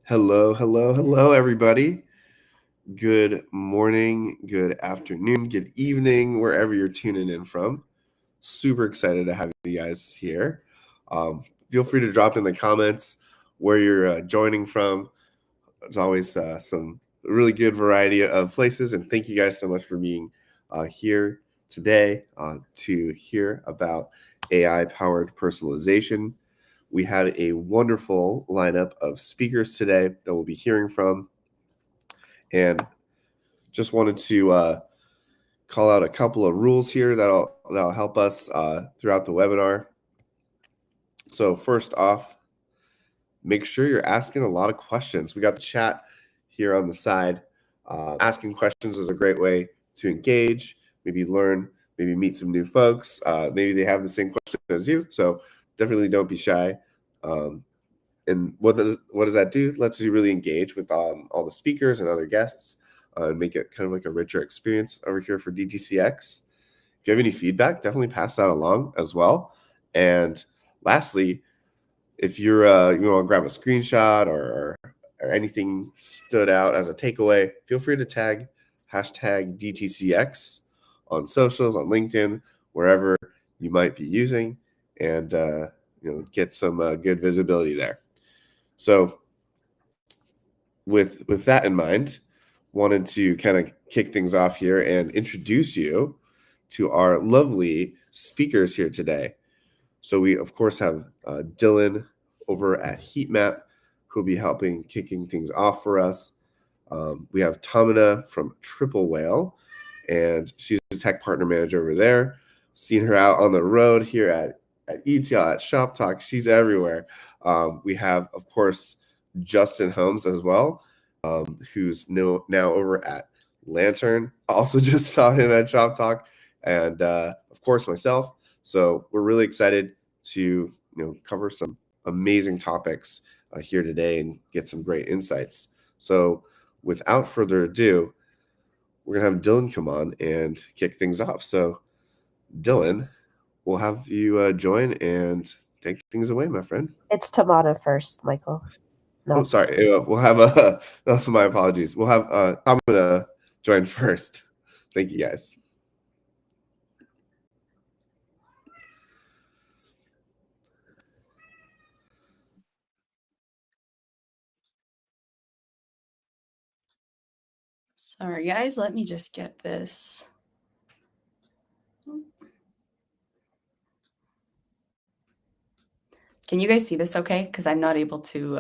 Hello, hello, hello, everybody. Good morning, good afternoon, good evening, wherever you're tuning in from. Super excited to have you guys here. Feel free to drop in the comments where you're joining from. There's always some really good variety of places, and thank you guys so much for being here today to hear about AI-powered personalization. We have a wonderful lineup of speakers today that we'll be hearing from. And just wanted to call out a couple of rules here that'll help us throughout the webinar. So first off, make sure you're asking a lot of questions. We got the chat here on the side. Asking questions is a great way to engage, maybe learn, maybe meet some new folks. Maybe they have the same question as you. So definitely don't be shy. And what does that do? It lets you really engage with all the speakers and other guests and make it kind of like a richer experience over here for DTCx. If you have any feedback, definitely pass that along as well. And lastly, if you're you want to grab a screenshot or anything stood out as a takeaway, feel free to tag hashtag DTCx on socials, on LinkedIn, wherever you might be using, and get some good visibility there. So with that in mind, wanted to kind of kick things off here and introduce you to our lovely speakers here today. So we, of course, have Dylan over at Heatmap, who'll be helping kicking things off for us. We have Tamanna from Triple Whale, and she's a tech partner manager over there. Seen her out on the road here at ETL, at Shop Talk. She's everywhere. We have, of course, Justin Holmes as well, who's now over at Lantern. Also just saw him at Shop Talk, and of course myself. So we're really excited to cover some amazing topics here today and get some great insights. So without further ado, we're gonna have Dylan come on and kick things off. So Dylan, we'll have you join and take things away, my friend. It's Tamanna first, Michael. No. Oh, sorry. We'll have that's my apologies. We'll have Tamanna join first. Thank you, guys. Sorry, guys. Let me just get this. Can you guys see this okay? Because I'm not able to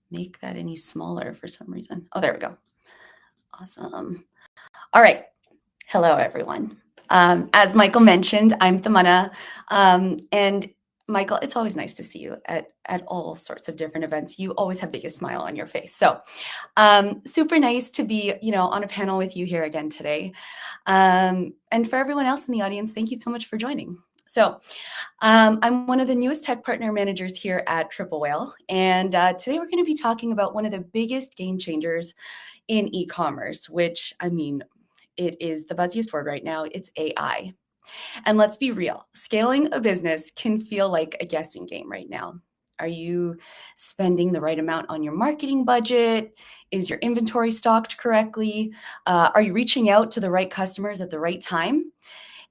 make that any smaller for some reason. Oh, there we go. Awesome. All right. Hello, everyone. As Michael mentioned, I'm Tamanna. And Michael, it's always nice to see you at all sorts of different events. You always have the biggest smile on your face. So super nice to be, on a panel with you here again today. And for everyone else in the audience, thank you so much for joining. So I'm one of the newest tech partner managers here at Triple Whale. And today we're going to be talking about one of the biggest game changers in e-commerce, which, it is the buzziest word right now. It's AI. And let's be real, scaling a business can feel like a guessing game right now. Are you spending the right amount on your marketing budget? Is your inventory stocked correctly? Are you reaching out to the right customers at the right time?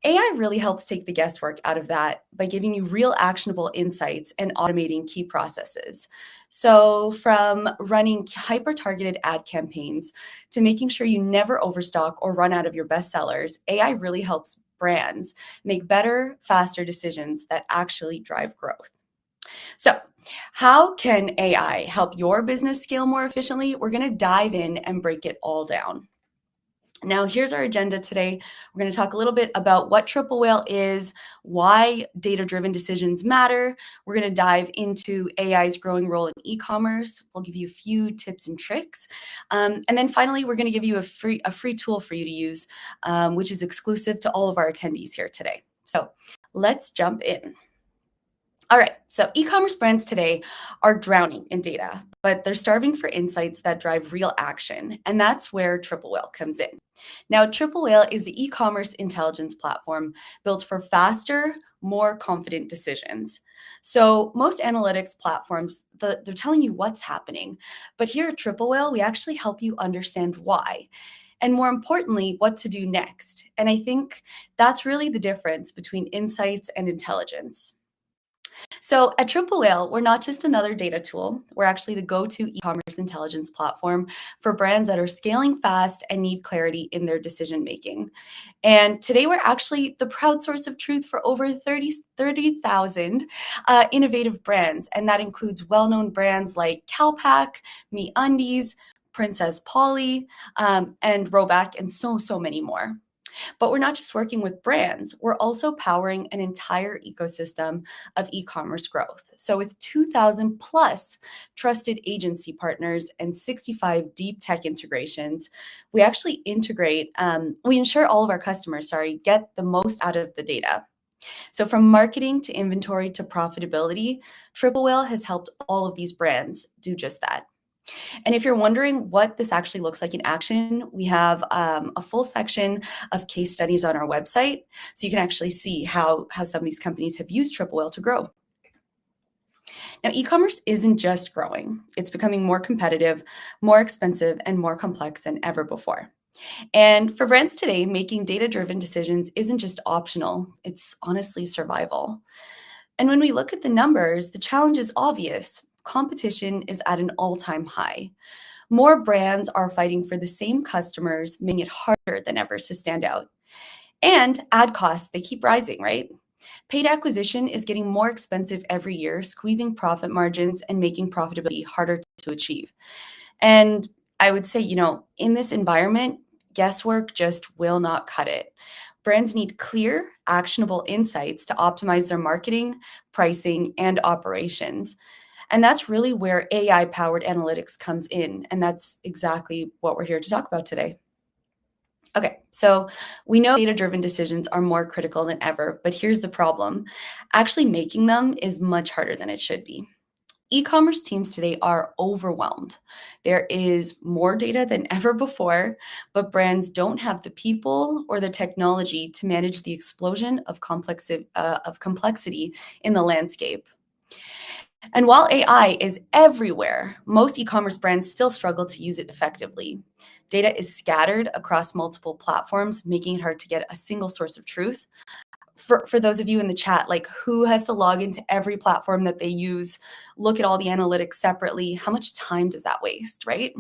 AI really helps take the guesswork out of that by giving you real actionable insights and automating key processes. So from running hyper-targeted ad campaigns to making sure you never overstock or run out of your best sellers, AI really helps brands make better, faster decisions that actually drive growth. So how can AI help your business scale more efficiently? We're going to dive in and break it all down. Now, here's our agenda today. We're going to talk a little bit about what Triple Whale is, why data-driven decisions matter. We're going to dive into AI's growing role in e-commerce. We'll give you a few tips and tricks. And then finally, we're going to give you a free tool for you to use, which is exclusive to all of our attendees here today. So let's jump in. All right, so e-commerce brands today are drowning in data, but they're starving for insights that drive real action, and that's where Triple Whale comes in. Now, Triple Whale is the e-commerce intelligence platform built for faster, more confident decisions. So most analytics platforms, they're telling you what's happening. But here at Triple Whale, we actually help you understand why. And more importantly, what to do next. And I think that's really the difference between insights and intelligence. So at Triple Whale, we're not just another data tool. We're actually the go-to e-commerce intelligence platform for brands that are scaling fast and need clarity in their decision-making. And today we're actually the proud source of truth for over 30,000 innovative brands. And that includes well-known brands like Calpak, MeUndies, Princess Polly, and Roback, and so many more. But we're not just working with brands, we're also powering an entire ecosystem of e-commerce growth. So with 2,000 plus trusted agency partners and 65 deep tech integrations, we actually we ensure all of our customers, get the most out of the data. So from marketing to inventory to profitability, Triple Whale has helped all of these brands do just that. And if you're wondering what this actually looks like in action, we have a full section of case studies on our website. So you can actually see how some of these companies have used Triple Whale to grow. Now, e-commerce isn't just growing. It's becoming more competitive, more expensive, and more complex than ever before. And for brands today, making data-driven decisions isn't just optional. It's honestly survival. And when we look at the numbers, the challenge is obvious. Competition is at an all-time high. More brands are fighting for the same customers, making it harder than ever to stand out. And ad costs, they keep rising, right? Paid acquisition is getting more expensive every year, squeezing profit margins and making profitability harder to achieve. And I would say, in this environment, guesswork just will not cut it. Brands need clear, actionable insights to optimize their marketing, pricing, and operations. And that's really where AI-powered analytics comes in. And that's exactly what we're here to talk about today. Okay, so we know data-driven decisions are more critical than ever, but here's the problem. Actually making them is much harder than it should be. E-commerce teams today are overwhelmed. There is more data than ever before, but brands don't have the people or the technology to manage the explosion of complexity in the landscape. And while AI is everywhere, most e-commerce brands still struggle to use it effectively. Data is scattered across multiple platforms, making it hard to get a single source of truth. For those of you in the chat, who has to log into every platform that they use, look at all the analytics separately, how much time does that waste, right?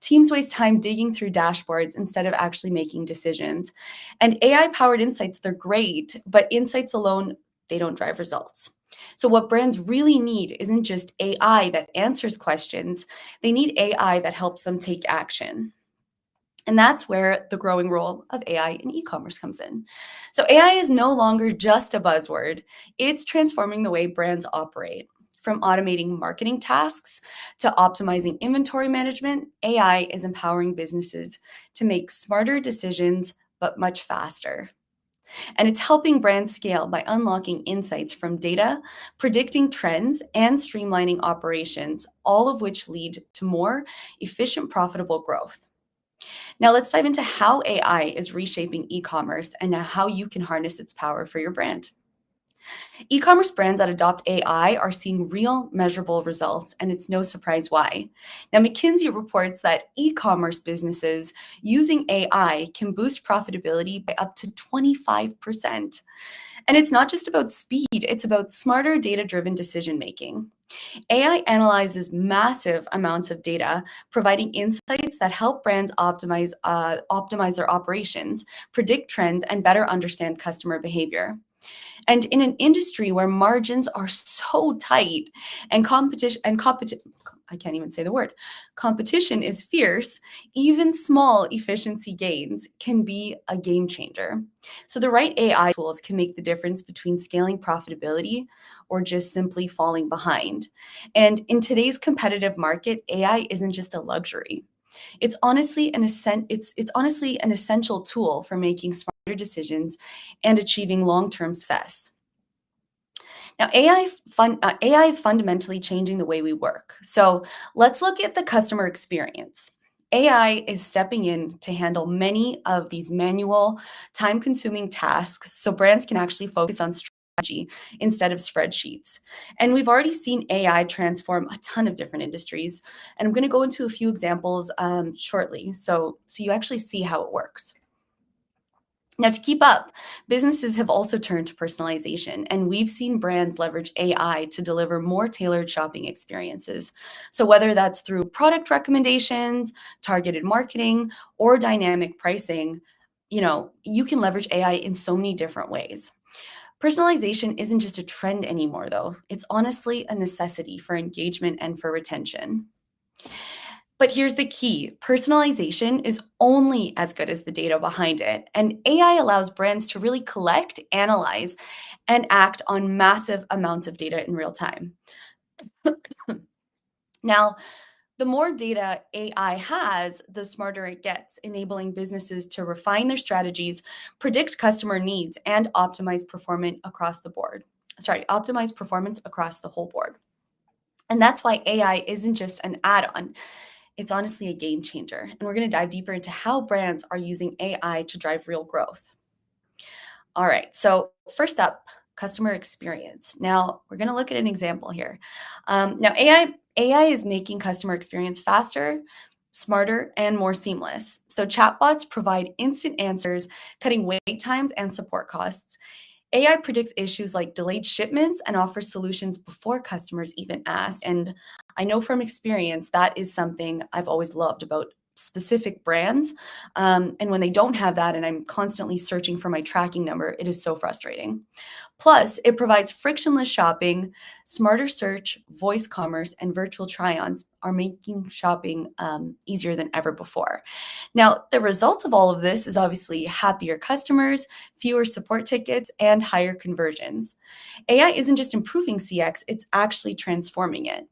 Teams waste time digging through dashboards instead of actually making decisions. And AI-powered insights, they're great, but insights alone, they don't drive results. So what brands really need isn't just AI that answers questions, they need AI that helps them take action. And that's where the growing role of AI in e-commerce comes in. So AI is no longer just a buzzword, it's transforming the way brands operate. From automating marketing tasks to optimizing inventory management, AI is empowering businesses to make smarter decisions, but much faster. And it's helping brands scale by unlocking insights from data, predicting trends, and streamlining operations, all of which lead to more efficient, profitable growth. Now let's dive into how AI is reshaping e-commerce and how you can harness its power for your brand. E-commerce brands that adopt AI are seeing real measurable results, and it's no surprise why. Now, McKinsey reports that e-commerce businesses using AI can boost profitability by up to 25%. And it's not just about speed, it's about smarter data-driven decision-making. AI analyzes massive amounts of data, providing insights that help brands optimize their operations, predict trends, and better understand customer behavior. And in an industry where margins are so tight and competition is fierce, even small efficiency gains can be a game changer. So the right AI tools can make the difference between scaling profitability or just simply falling behind. And in today's competitive market, AI isn't just a luxury. It's honestly an essential tool for making smarter decisions and achieving long-term success. Now, AI is fundamentally changing the way we work. So let's look at the customer experience. AI is stepping in to handle many of these manual, time-consuming tasks so brands can actually focus on strategy instead of spreadsheets. And we've already seen AI transform a ton of different industries. And I'm going to go into a few examples shortly, so you actually see how it works. Now, to keep up, businesses have also turned to personalization, and we've seen brands leverage AI to deliver more tailored shopping experiences. So whether that's through product recommendations, targeted marketing, or dynamic pricing, you can leverage AI in so many different ways. Personalization isn't just a trend anymore, though. It's honestly a necessity for engagement and for retention. But here's the key. Personalization is only as good as the data behind it. And AI allows brands to really collect, analyze, and act on massive amounts of data in real time. Now, the more data AI has, the smarter it gets, enabling businesses to refine their strategies, predict customer needs, and optimize performance across the board. Optimize performance across the whole board. And that's why AI isn't just an add-on. It's honestly a game changer. And we're going to dive deeper into how brands are using AI to drive real growth. All right, so first up, customer experience. Now, we're going to look at an example here. Now, AI is making customer experience faster, smarter, and more seamless. So chatbots provide instant answers, cutting wait times and support costs. AI predicts issues like delayed shipments and offers solutions before customers even ask. And I know from experience that is something I've always loved about specific brands. And when they don't have that and I'm constantly searching for my tracking number, it is so frustrating. Plus, it provides frictionless shopping, smarter search, voice commerce, and virtual try-ons are making shopping easier than ever before. Now, the result of all of this is obviously happier customers, fewer support tickets, and higher conversions. AI isn't just improving CX, it's actually transforming it.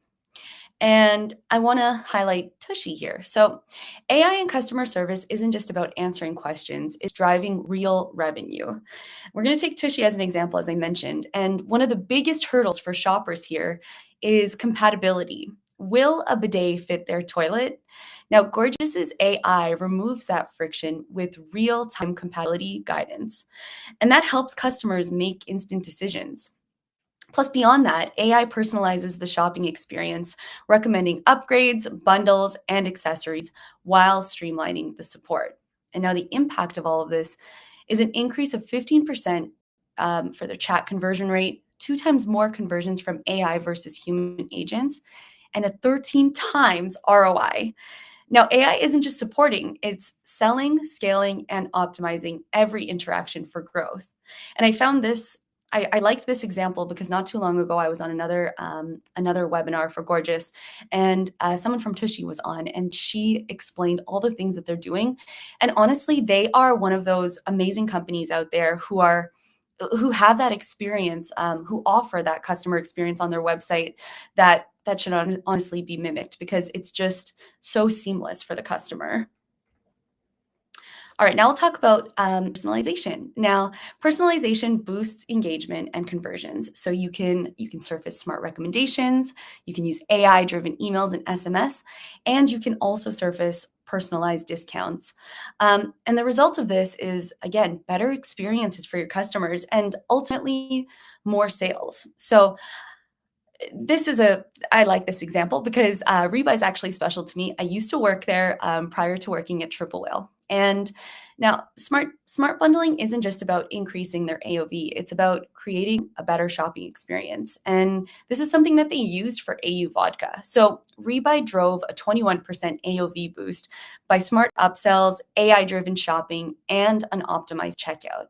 And I want to highlight Tushy here. So AI in customer service isn't just about answering questions, it's driving real revenue. We're going to take Tushy as an example, as I mentioned. And one of the biggest hurdles for shoppers here is compatibility. Will a bidet fit their toilet? Now, Gorgias's AI removes that friction with real-time compatibility guidance. And that helps customers make instant decisions. Plus, beyond that, AI personalizes the shopping experience, recommending upgrades, bundles, and accessories while streamlining the support. And now the impact of all of this is an increase of 15% for the chat conversion rate, 2 times more conversions from AI versus human agents, and a 13 times ROI. Now, AI isn't just supporting, it's selling, scaling, and optimizing every interaction for growth. And I found this I liked this example because not too long ago I was on another webinar for Gorgias, and someone from Tushy was on, and she explained all the things that they're doing. And honestly, they are one of those amazing companies out there who have that experience, who offer that customer experience on their website that should honestly be mimicked because it's just so seamless for the customer. All right, now we'll talk about personalization. Now, personalization boosts engagement and conversions. So you can surface smart recommendations, you can use AI-driven emails and SMS, and you can also surface personalized discounts. And the result of this is, again, better experiences for your customers and ultimately more sales. So I like this example because Reba is actually special to me. I used to work there prior to working at Triple Whale. And now smart bundling isn't just about increasing their AOV. It's about creating a better shopping experience. And this is something that they used for AU Vodka. So Rebuy drove a 21% AOV boost by smart upsells, AI-driven shopping, and an optimized checkout.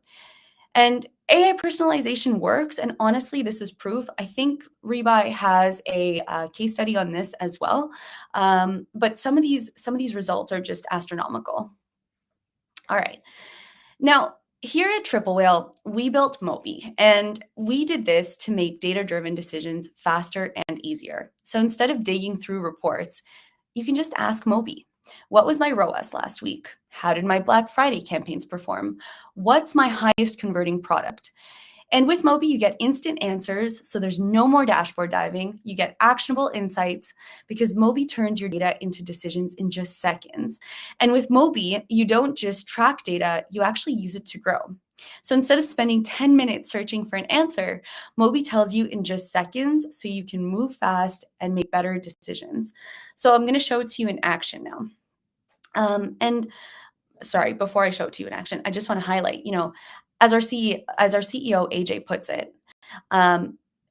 And AI personalization works, and honestly, this is proof. I think Rebuy has a case study on this as well. But some of these results are just astronomical. All right. Now, here at Triple Whale, we built Mobi, and we did this to make data-driven decisions faster and easier. So instead of digging through reports, you can just ask Mobi. What was my ROAS last week? How did my Black Friday campaigns perform? What's my highest converting product? And with Mobi, you get instant answers, so there's no more dashboard diving. You get actionable insights because Mobi turns your data into decisions in just seconds. And with Mobi, you don't just track data, you actually use it to grow. So instead of spending 10 minutes searching for an answer, Mobi tells you in just seconds so you can move fast and make better decisions. So I'm going to show it to you in action now. And sorry, before I show it to you in action, I just want to highlight, as our CEO AJ puts it,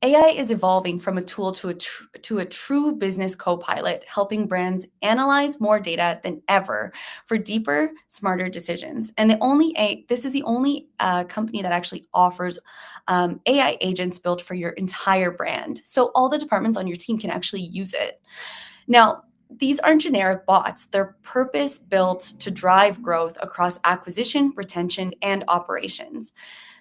AI is evolving from a tool to a true business co-pilot, helping brands analyze more data than ever for deeper, smarter decisions. And this is the only company that actually offers AI agents built for your entire brand. So all the departments on your team can actually use it. Now, these aren't generic bots. They're purpose-built to drive growth across acquisition, retention, and operations.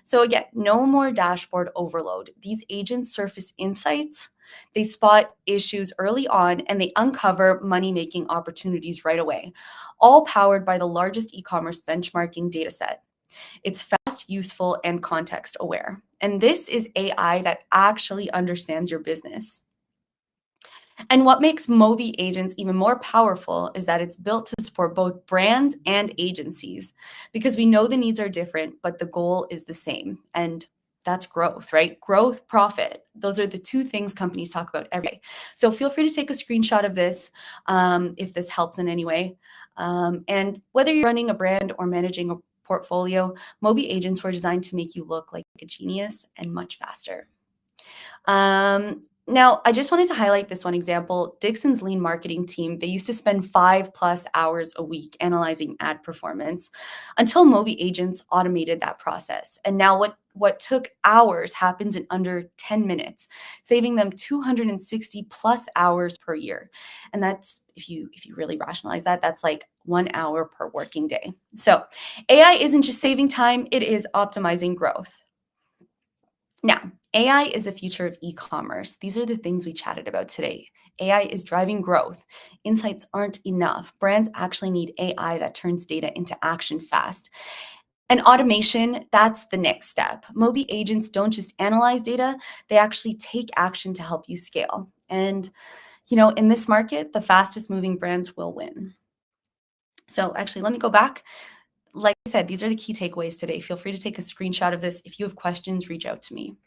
So again, no more dashboard overload. These agents surface insights, they spot issues early on, and they uncover money-making opportunities right away, all powered by the largest e-commerce benchmarking dataset. It's fast, useful, and context-aware. And this is AI that actually understands your business. And what makes Mobi agents even more powerful is that it's built to support both brands and agencies, because we know the needs are different, but the goal is the same. And that's growth, right? Growth, profit. Those are the two things companies talk about every day. So feel free to take a screenshot of this if this helps in any way. And whether you're running a brand or managing a portfolio, Mobi agents were designed to make you look like a genius and much faster. Now, I just wanted to highlight this one example. Dixon's lean marketing team, they used to spend 5+ hours a week analyzing ad performance until Mobi agents automated that process. And now what took hours happens in under 10 minutes, saving them 260+ hours per year. And that's, if you really rationalize that, that's like 1 hour per working day. So AI isn't just saving time, it is optimizing growth. Now, AI is the future of e-commerce. These are the things we chatted about today. AI is driving growth. Insights aren't enough. Brands actually need AI that turns data into action fast. And automation, that's the next step. Mobi agents don't just analyze data, they actually take action to help you scale. And, in this market, the fastest moving brands will win. So actually, let me go back. Like I said, these are the key takeaways today. Feel free to take a screenshot of this. If you have questions, reach out to me.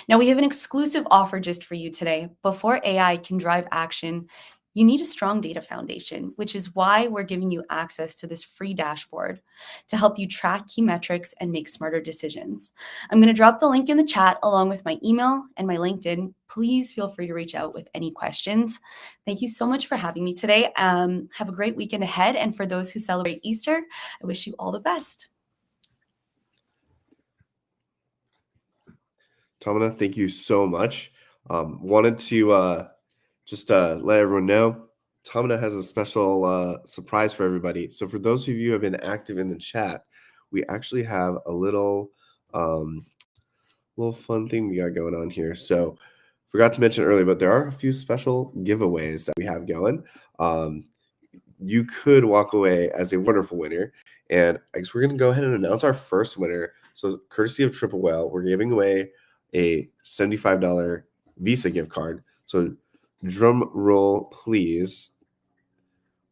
Now, we have an exclusive offer just for you today. Before AI can drive action, you need a strong data foundation, which is why we're giving you access to this free dashboard to help you track key metrics and make smarter decisions. I'm going to drop the link in the chat along with my email and my LinkedIn. Please feel free to reach out with any questions. Thank you so much for having me today. Have a great weekend ahead. And for those who celebrate Easter, I wish you all the best. Tamanna, thank you so much. Wanted to just let everyone know, Tamanna has a special surprise for everybody. So for those of you who have been active in the chat, we actually have a little fun thing we got going on here. So forgot to mention earlier, but there are a few special giveaways that we have going. You could walk away as a wonderful winner. And I guess we're going to go ahead and announce our first winner. So courtesy of Triple Whale, we're giving away a $75 Visa gift card. So drum roll, please.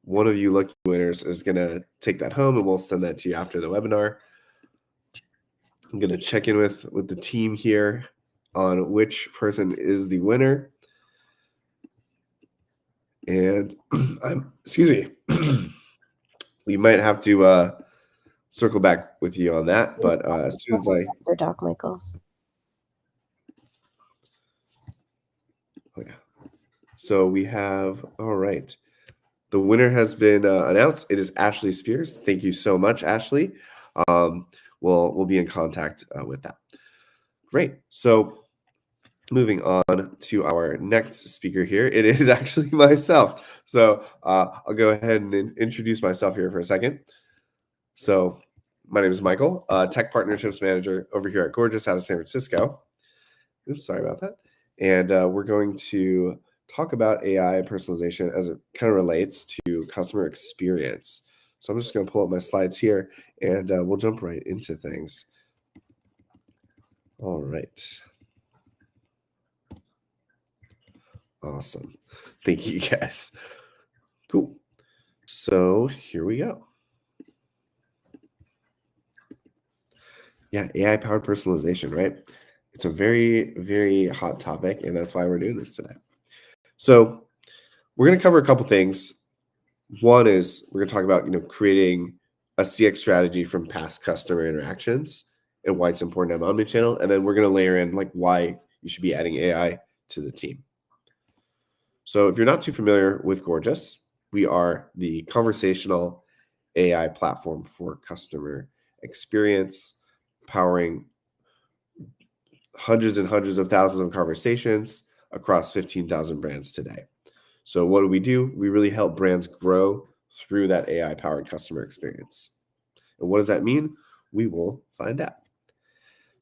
One of you lucky winners is going to take that home, and we'll send that to you after the webinar. I'm going to check in with the team here on which person is the winner. And excuse me, we might have to circle back with you on that. But as soon as Your doc, Michael. Oh, yeah. So we have, all right. The winner has been announced. It is Ashley Spears. Thank you so much, Ashley. We'll be in contact with that. Great. So moving on to our next speaker here. It is actually myself. So I'll go ahead and introduce myself here for a second. So my name is Michael, Tech Partnerships Manager over here at Gorgias out of San Francisco. Oops, sorry about that. And we're going to talk about AI personalization as it kind of relates to customer experience. So I'm just going to pull up my slides here, and we'll jump right into things. All right. Awesome. Thank you guys. Cool. So here we go. Yeah, AI-powered personalization, right? It's a very, very hot topic, and that's why we're doing this today. So we're going to cover a couple things. One is we're going to talk about, creating a CX strategy from past customer interactions and why it's important to have omnichannel. And then we're going to layer in like why you should be adding AI to the team. So if you're not too familiar with Gorgias, we are the conversational AI platform for customer experience, powering hundreds and hundreds of thousands of conversations across 15,000 brands today. So what do? We really help brands grow through that AI-powered customer experience. And what does that mean? We will find out.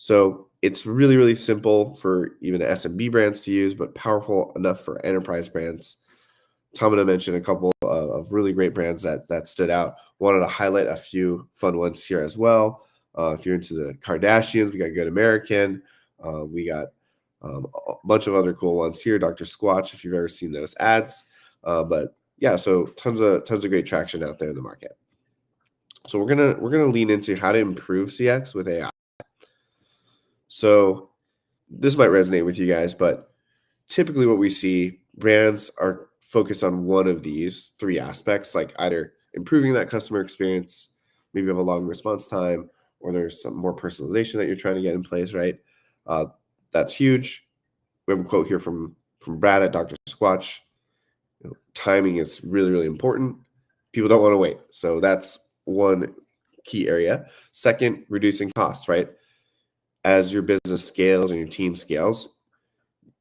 So it's really, really simple for even SMB brands to use, but powerful enough for enterprise brands. Tamanna mentioned a couple of really great brands that stood out. Wanted to highlight a few fun ones here as well. If you're into the Kardashians, we got Good American. We got a bunch of other cool ones here. Dr. Squatch, if you've ever seen those ads. But yeah, so tons of great traction out there in the market. So we're gonna lean into how to improve CX with AI. So this might resonate with you guys, but typically what we see, brands are focused on one of these three aspects, like either improving that customer experience, maybe you have a long response time, or there's some more personalization that you're trying to get in place, right? That's huge. We have a quote here from Brad at Dr. Squatch. Timing is really, really important. People don't want to wait. So that's one key area. Second, reducing costs, right? As your business scales and your team scales,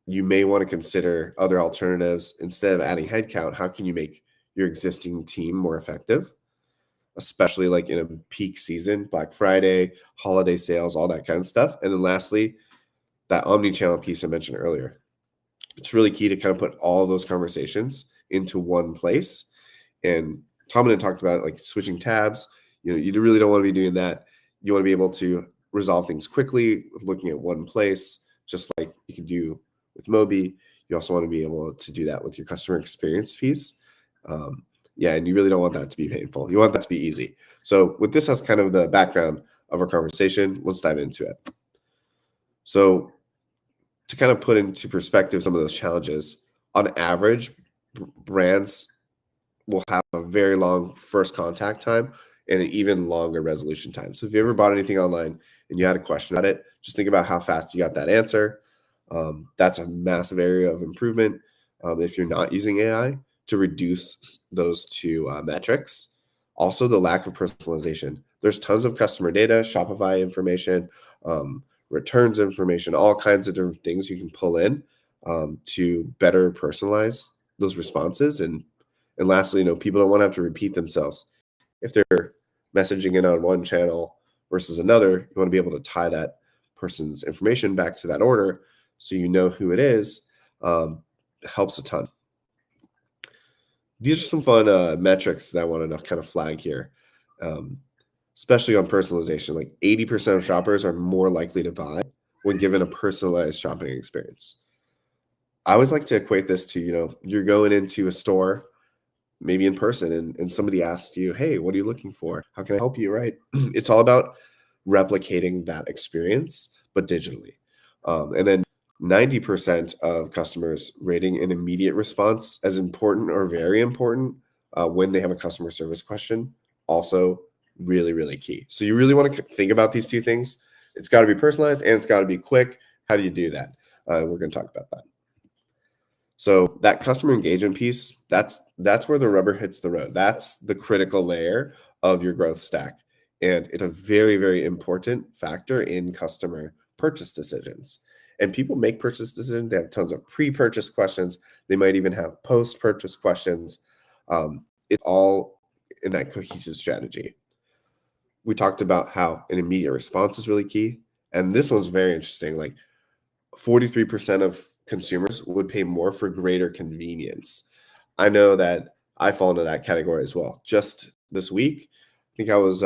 you may want to consider other alternatives. Instead of adding headcount, how can you make your existing team more effective? Especially like in a peak season, Black Friday, holiday sales, all that kind of stuff. And then lastly, that omni-channel piece I mentioned earlier. It's really key to kind of put all of those conversations into one place. And Tom and I talked about like switching tabs. You really don't want to be doing that. You want to be able to resolve things quickly, looking at one place, just like you can do with Moby. You also want to be able to do that with your customer experience piece. And you really don't want that to be painful. You want that to be easy. So with this as kind of the background of our conversation, let's dive into it. So to kind of put into perspective some of those challenges, on average, brands will have a very long first contact time and an even longer resolution time. So if you ever bought anything online and you had a question about it, just think about how fast you got that answer. That's a massive area of improvement if you're not using AI to reduce those two metrics. Also, the lack of personalization. There's tons of customer data, Shopify information, returns information, all kinds of different things you can pull in to better personalize those responses. And lastly, people don't want to have to repeat themselves. If they're messaging in on one channel versus another, you want to be able to tie that person's information back to that order so you know who it is. Helps a ton. These are some fun metrics that I wanted to kind of flag here, especially on personalization. Like 80% of shoppers are more likely to buy when given a personalized shopping experience. I always like to equate this to, you're going into a store, maybe in person, and somebody asks you, hey, what are you looking for? How can I help you, right? It's all about replicating that experience, but digitally. And then 90% of customers rating an immediate response as important or very important when they have a customer service question. Also really, really key. So you really want to think about these two things. It's got to be personalized and it's got to be quick. How do you do that? We're going to talk about that. So that customer engagement piece, that's where the rubber hits the road. That's the critical layer of your growth stack. And it's a very, very important factor in customer purchase decisions. And people make purchase decisions. They have tons of pre-purchase questions. They might even have post-purchase questions. It's all in that cohesive strategy. We talked about how an immediate response is really key. And this one's very interesting. Like 43% of consumers would pay more for greater convenience. I know that I fall into that category as well. Just this week, I think I was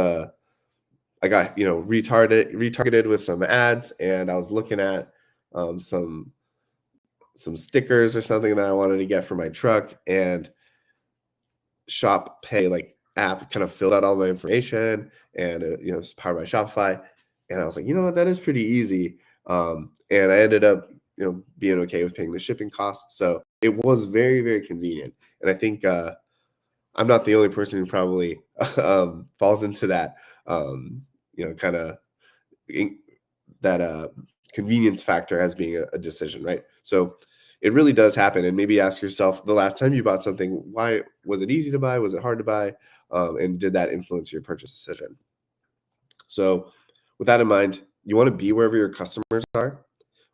I got, retargeted with some ads, and I was looking at some stickers or something that I wanted to get for my truck, and Shop Pay app kind of filled out all my information, and it's powered by Shopify. And I was like, you know what, that is pretty easy. And I ended up being okay with paying the shipping costs. So it was very, very convenient. And I think I'm not the only person who probably falls into that kind of that convenience factor as being a decision, right? So it really does happen. And maybe ask yourself, the last time you bought something, why was it easy to buy? Was it hard to buy? And did that influence your purchase decision? So with that in mind, you want to be wherever your customers are.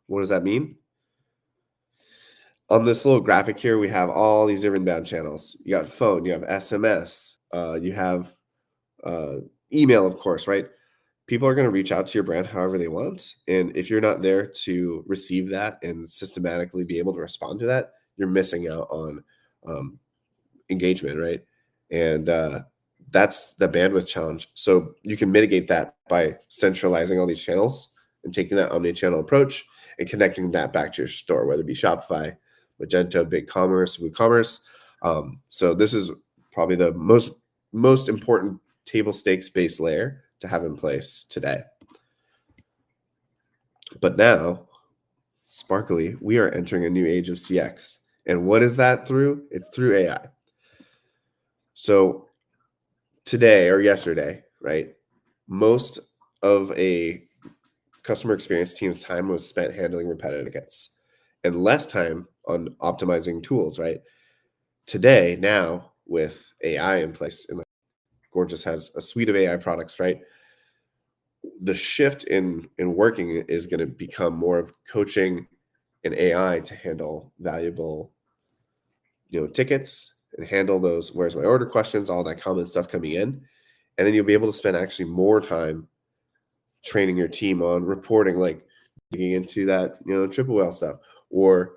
What does that mean? On this little graphic here, we have all these different inbound channels. You got phone, you have SMS, you have email, of course, right? People are going to reach out to your brand however they want. And if you're not there to receive that and systematically be able to respond to that, you're missing out on engagement, right? And that's the bandwidth challenge. So you can mitigate that by centralizing all these channels and taking that omni-channel approach and connecting that back to your store, whether it be Shopify, Magento, BigCommerce, WooCommerce. So this is probably the most important table stakes base layer to have in place today. But now, sparkly, we are entering a new age of CX. And what is that through? It's through AI. So today or yesterday, right, most of a customer experience team's time was spent handling repetitive tickets and less time on optimizing tools, right? Today, now with AI in place, and Gorgias has a suite of AI products, right? The shift in working is going to become more of coaching and AI to handle valuable, tickets and handle those where's my order questions, all that common stuff coming in. And then you'll be able to spend actually more time training your team on reporting, like digging into that, triple whale stuff, or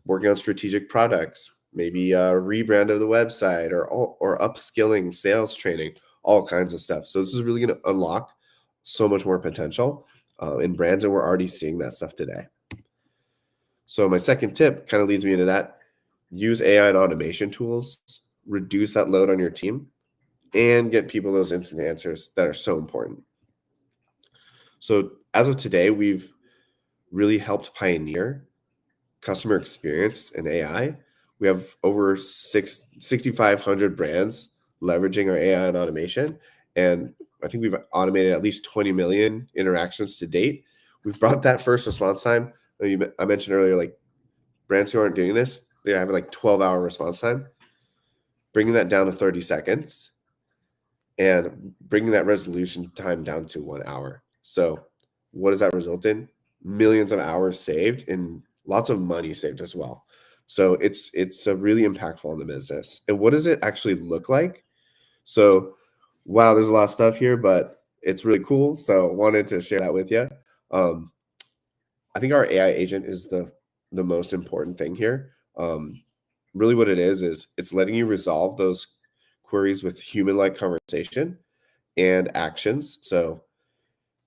working on strategic products, maybe a rebrand of the website, or upskilling sales training, all kinds of stuff. So this is really going to unlock so much more potential in brands, and we're already seeing that stuff today. So my second tip kind of leads me into that. Use AI and automation tools, reduce that load on your team, and get people those instant answers that are so important. So as of today, we've really helped pioneer customer experience in AI. We have over 6,500 brands leveraging our AI and automation. And I think we've automated at least 20 million interactions to date. We've brought that first response time. I mentioned earlier, brands who aren't doing this, they have 12-hour response time. Bringing that down to 30 seconds and bringing that resolution time down to 1 hour. So what does that result in? Millions of hours saved and lots of money saved as well. So it's really impactful in the business. And what does it actually look like? So, wow, there's a lot of stuff here, but it's really cool. So wanted to share that with you. I think our AI agent is the most important thing here. Really what it is it's letting you resolve those queries with human-like conversation and actions. So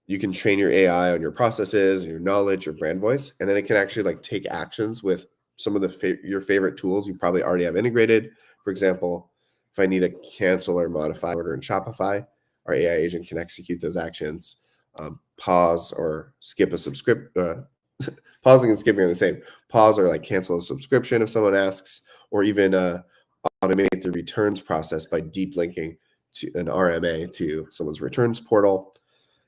you can train your AI on your processes, your knowledge, your brand voice, and then it can actually take actions with some of your favorite tools you probably already have integrated. For example, if I need to cancel or modify order in Shopify, our AI agent can execute those actions, pause or skip a subscription. Pausing and skipping are the same. Pause or cancel a subscription if someone asks, or even automate the returns process by deep linking to an RMA to someone's returns portal.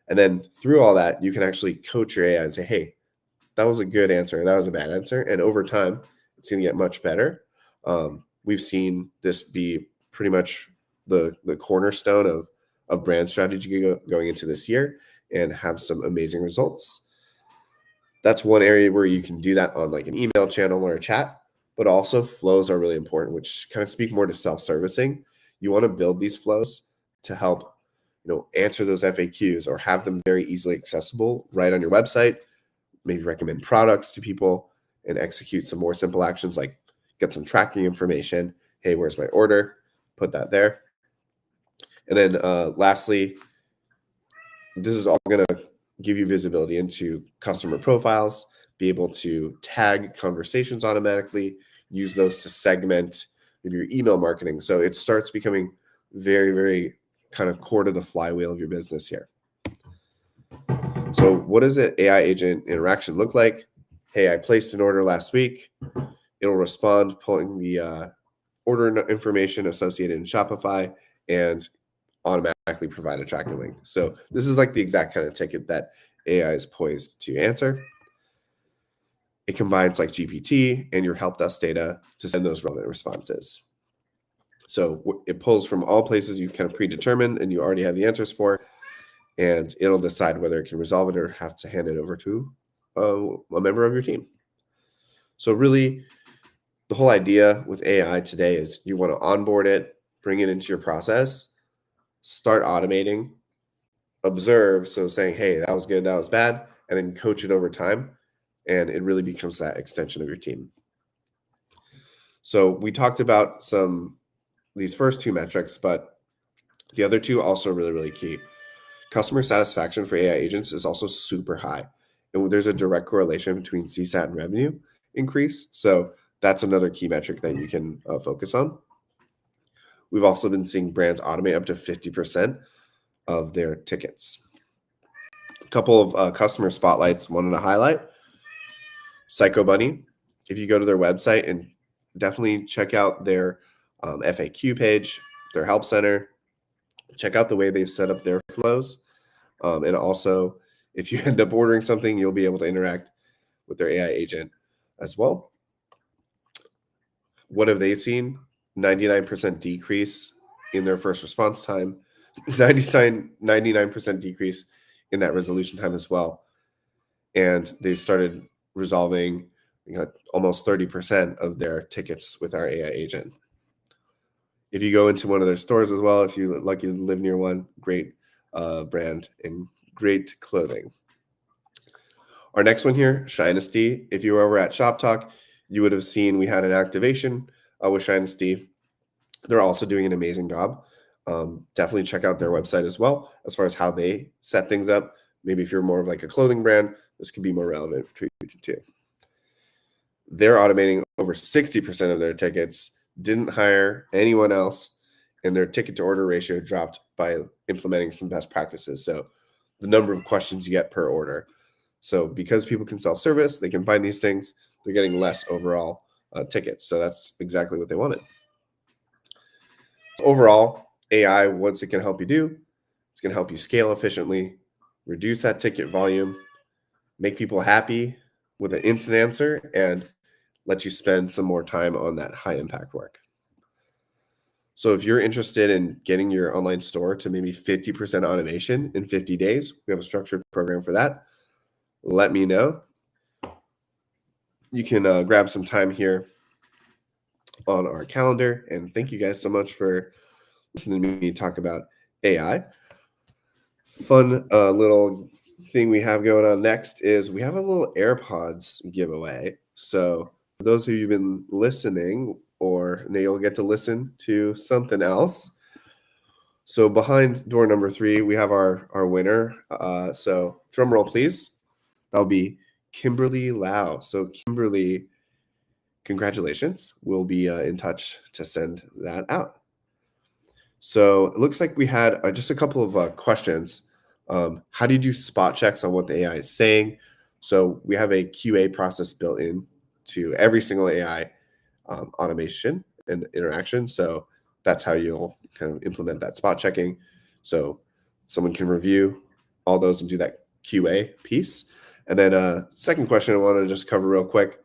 And then through all that, you can actually coach your AI and say, hey, that was a good answer. That was a bad answer. And over time, it's going to get much better. We've seen this be pretty much the cornerstone of brand strategy going into this year and have some amazing results. That's one area where you can do that on an email channel or a chat, but also flows are really important, which kind of speak more to self-servicing. You want to build these flows to help answer those FAQs or have them very easily accessible right on your website, maybe recommend products to people and execute some more simple actions like get some tracking information. Hey, where's my order? Put that there. And then lastly, this is all going to give you visibility into customer profiles, be able to tag conversations automatically, use those to segment maybe your email marketing. So it starts becoming very, very kind of core to the flywheel of your business here. So what does an AI agent interaction look like? Hey, I placed an order last week. It'll respond, pulling the order information associated in Shopify and automatically provide a tracking link. So this is like the exact kind of ticket that AI is poised to answer. It combines like GPT and your help desk data to send those relevant responses. So it pulls from all places you kind of predetermined and you already have the answers for, and it'll decide whether it can resolve it or have to hand it over to a member of your team. So really, the whole idea with AI today is you want to onboard it, bring it into your process, start automating, observe, so saying, hey, that was good, that was bad, and then coach it over time, and it really becomes that extension of your team. So we talked about these first two metrics, but the other two also really, really key. Customer satisfaction for AI agents is also super high, and there's a direct correlation between CSAT and revenue increase. So that's another key metric that you can focus on. We've also been seeing brands automate up to 50% of their tickets. A couple of customer spotlights wanted to highlight. Psycho Bunny, if you go to their website and definitely check out their FAQ page, their help center, check out the way they set up their flows. And also, if you end up ordering something, you'll be able to interact with their AI agent as well. What have they seen? 99% decrease in their first response time, 99% decrease in that resolution time as well. And they started resolving almost 30% of their tickets with our AI agent. If you go into one of their stores as well, if you're lucky to live near one, great brand and great clothing. Our next one here, Shinesty. If you were over at Shop Talk, you would have seen we had an activation with Shinesty. They're also doing an amazing job. Definitely check out their website as well as far as how they set things up. Maybe if you're more of like a clothing brand, this could be more relevant for you too. They're automating over 60% of their tickets, didn't hire anyone else, and their ticket to order ratio dropped by implementing some best practices. So the number of questions you get per order. So because people can self-service, they can find these things, they're getting less overall tickets. So that's exactly what they wanted. Overall, AI, what's it can help you do? It's going to help you scale efficiently, reduce that ticket volume, make people happy with an instant answer, and let you spend some more time on that high impact work. So if you're interested in getting your online store to maybe 50% automation in 50 days, we have a structured program for that. Let me know. You can grab some time here on our calendar. And thank you guys so much for listening to me talk about AI. Fun little thing we have going on next is we have a little AirPods giveaway. So for those of you who've been listening, or now you'll get to listen to something else. So behind door number 3, we have our winner. So drum roll, please. That'll be Kimberly Lau. So Kimberly, congratulations. We'll be in touch to send that out. So it looks like we had just a couple of questions. How do you do spot checks on what the AI is saying? So we have a QA process built in to every single AI automation and interaction. So that's how you'll kind of implement that spot checking. So someone can review all those and do that QA piece. And then second question I want to just cover real quick.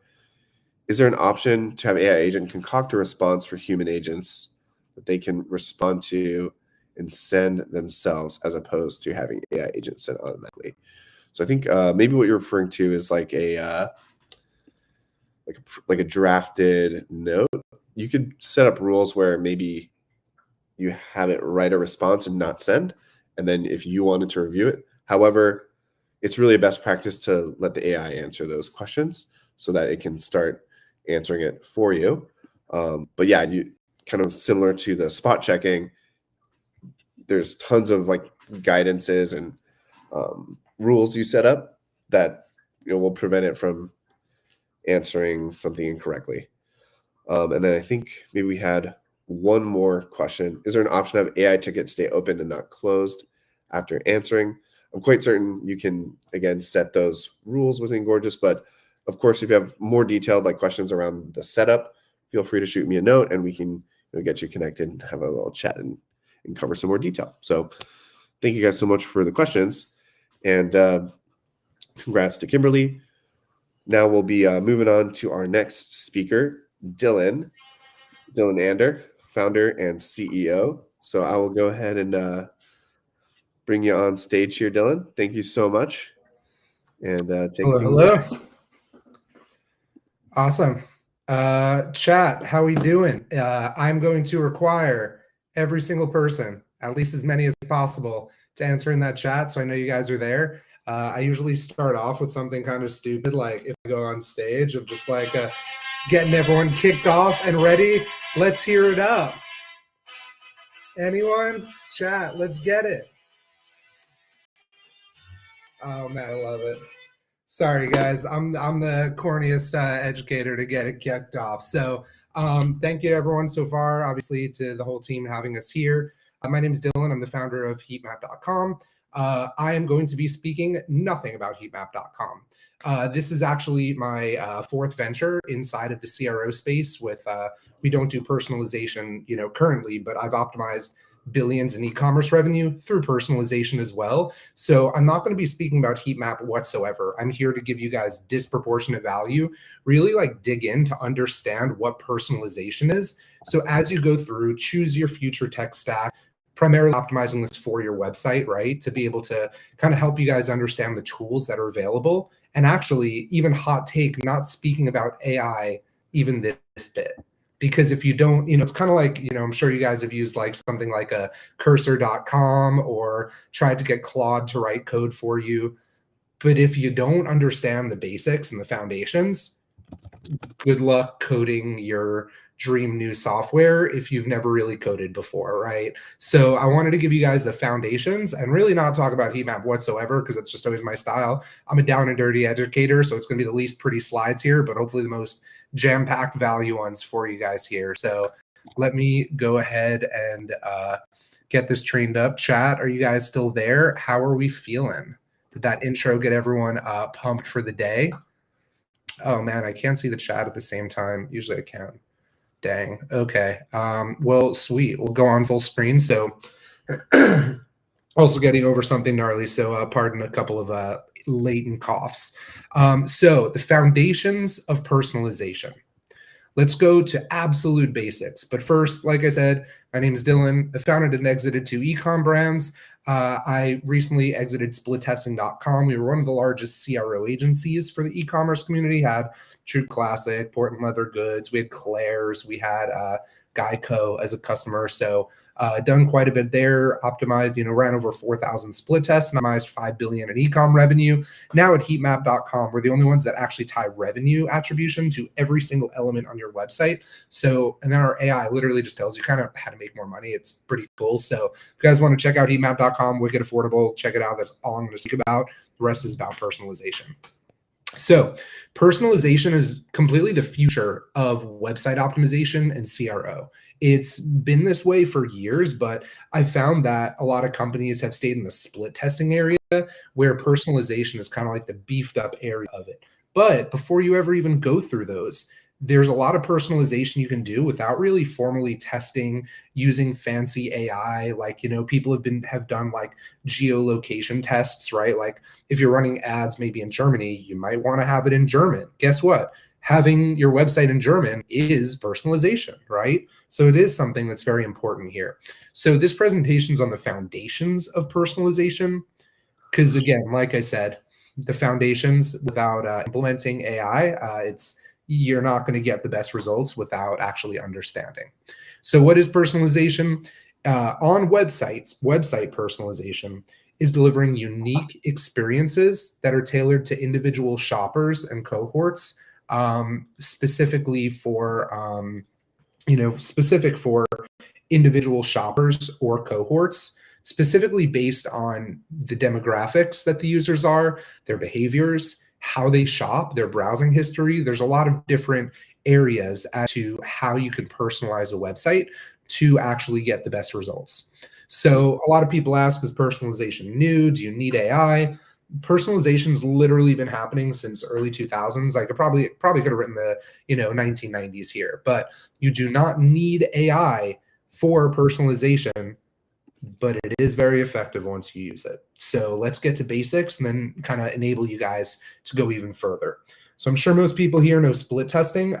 Is there an option to have AI agent concoct a response for human agents that they can respond to and send themselves as opposed to having AI agents send automatically? So I think maybe what you're referring to is like a drafted note. You could set up rules where maybe you have it write a response and not send, and then if you wanted to review it. However, it's really a best practice to let the AI answer those questions so that it can start answering it for you. But yeah, you kind of similar to the spot checking, there's tons of like guidances and rules you set up that will prevent it from answering something incorrectly. And then I think maybe we had one more question. Is there an option to have AI tickets stay open and not closed after answering? I'm quite certain you can, again, set those rules within Gorgias, but of course, if you have more detailed questions around the setup, feel free to shoot me a note and we can get you connected and have a little chat and cover some more detail. So thank you guys so much for the questions, and congrats to Kimberly. Now we'll be moving on to our next speaker, Dylan Ander, founder and CEO. So I will go ahead and bring you on stage here, Dylan. Thank you so much. And take things away. Awesome. Chat, how we doing? I'm going to require every single person, at least as many as possible, to answer in that chat, so I know you guys are there. I usually start off with something kind of stupid, like if I go on stage, of just getting everyone kicked off and ready. Let's hear it up. Anyone? Chat, let's get it. Oh man, I love it. Sorry guys, I'm the corniest educator to get it kicked off. So thank you to everyone so far, obviously to the whole team having us here. My name is Dylan. I'm the founder of Heatmap.com. I am going to be speaking nothing about Heatmap.com. This is actually my fourth venture inside of the CRO space. With we don't do personalization, currently, but I've optimized billions in e-commerce revenue through personalization as well. So I'm not going to be speaking about Heatmap whatsoever. I'm here to give you guys disproportionate value, really dig in to understand what personalization is. So as you go through, choose your future tech stack, primarily optimizing this for your website, right? To be able to kind of help you guys understand the tools that are available. And actually, even hot take, not speaking about AI even this bit. Because if you don't, it's kind of like, I'm sure you guys have used something like a cursor.com or tried to get Claude to write code for you. But if you don't understand the basics and the foundations, good luck coding your dream new software if you've never really coded before, right? So I wanted to give you guys the foundations and really not talk about Heatmap whatsoever, because it's just always my style. I'm a down and dirty educator, so it's going to be the least pretty slides here, but hopefully the most jam-packed value ones for you guys here. So let me go ahead and get this trained up. Chat, are you guys still there? How are we feeling? Did that intro get everyone pumped for the day? Oh man, I can't see the chat at the same time. Usually I can. Dang. Okay. Well, sweet. We'll go on full screen. So also getting over something gnarly. So pardon a couple of latent coughs. So the foundations of personalization. Let's go to absolute basics. But first, like I said, my name is Dylan. I founded and exited 2 e-com brands. I recently exited splittesting.com. We were one of the largest CRO agencies for the e-commerce community. Had True Classic, Portland Leather Goods. We had Claire's. We had Geico as a customer. So done quite a bit there. Optimized, ran over 4,000 split tests and optimized $5 billion in e-com revenue. Now at Heatmap.com, we're the only ones that actually tie revenue attribution to every single element on your website. So, and then our AI literally just tells you kind of how to make more money. It's pretty cool. So if you guys want to check out Heatmap.com, wicked affordable, check it out. That's all I'm going to speak about. The rest is about personalization. So personalization is completely the future of website optimization and CRO. It's been this way for years, but I found that a lot of companies have stayed in the split testing area where personalization is kind of like the beefed up area of it. But before you ever even go through those, there's a lot of personalization you can do without really formally testing using fancy AI. Like, people have done like geolocation tests, right? Like if you're running ads maybe in Germany, you might want to have it in German. Guess what? Having your website in German is personalization, right? So it is something that's very important here. So this presentation is on the foundations of personalization, because again, like I said, the foundations without implementing AI, you're not going to get the best results without actually understanding. So what is personalization? On websites, website personalization is delivering unique experiences that are tailored to individual shoppers and cohorts, specifically for, specific for individual shoppers or cohorts specifically based on the demographics that the users are, their behaviors, how they shop, their browsing history. There's a lot of different areas as to how you can personalize a website to actually get the best results. So a lot of people ask, is personalization new? Do you need AI? Personalization's literally been happening since early 2000s. I could probably could have written the 1990s here, but you do not need AI for personalization, but it is very effective once you use it. So let's get to basics and then kind of enable you guys to go even further. So I'm sure most people here know split testing.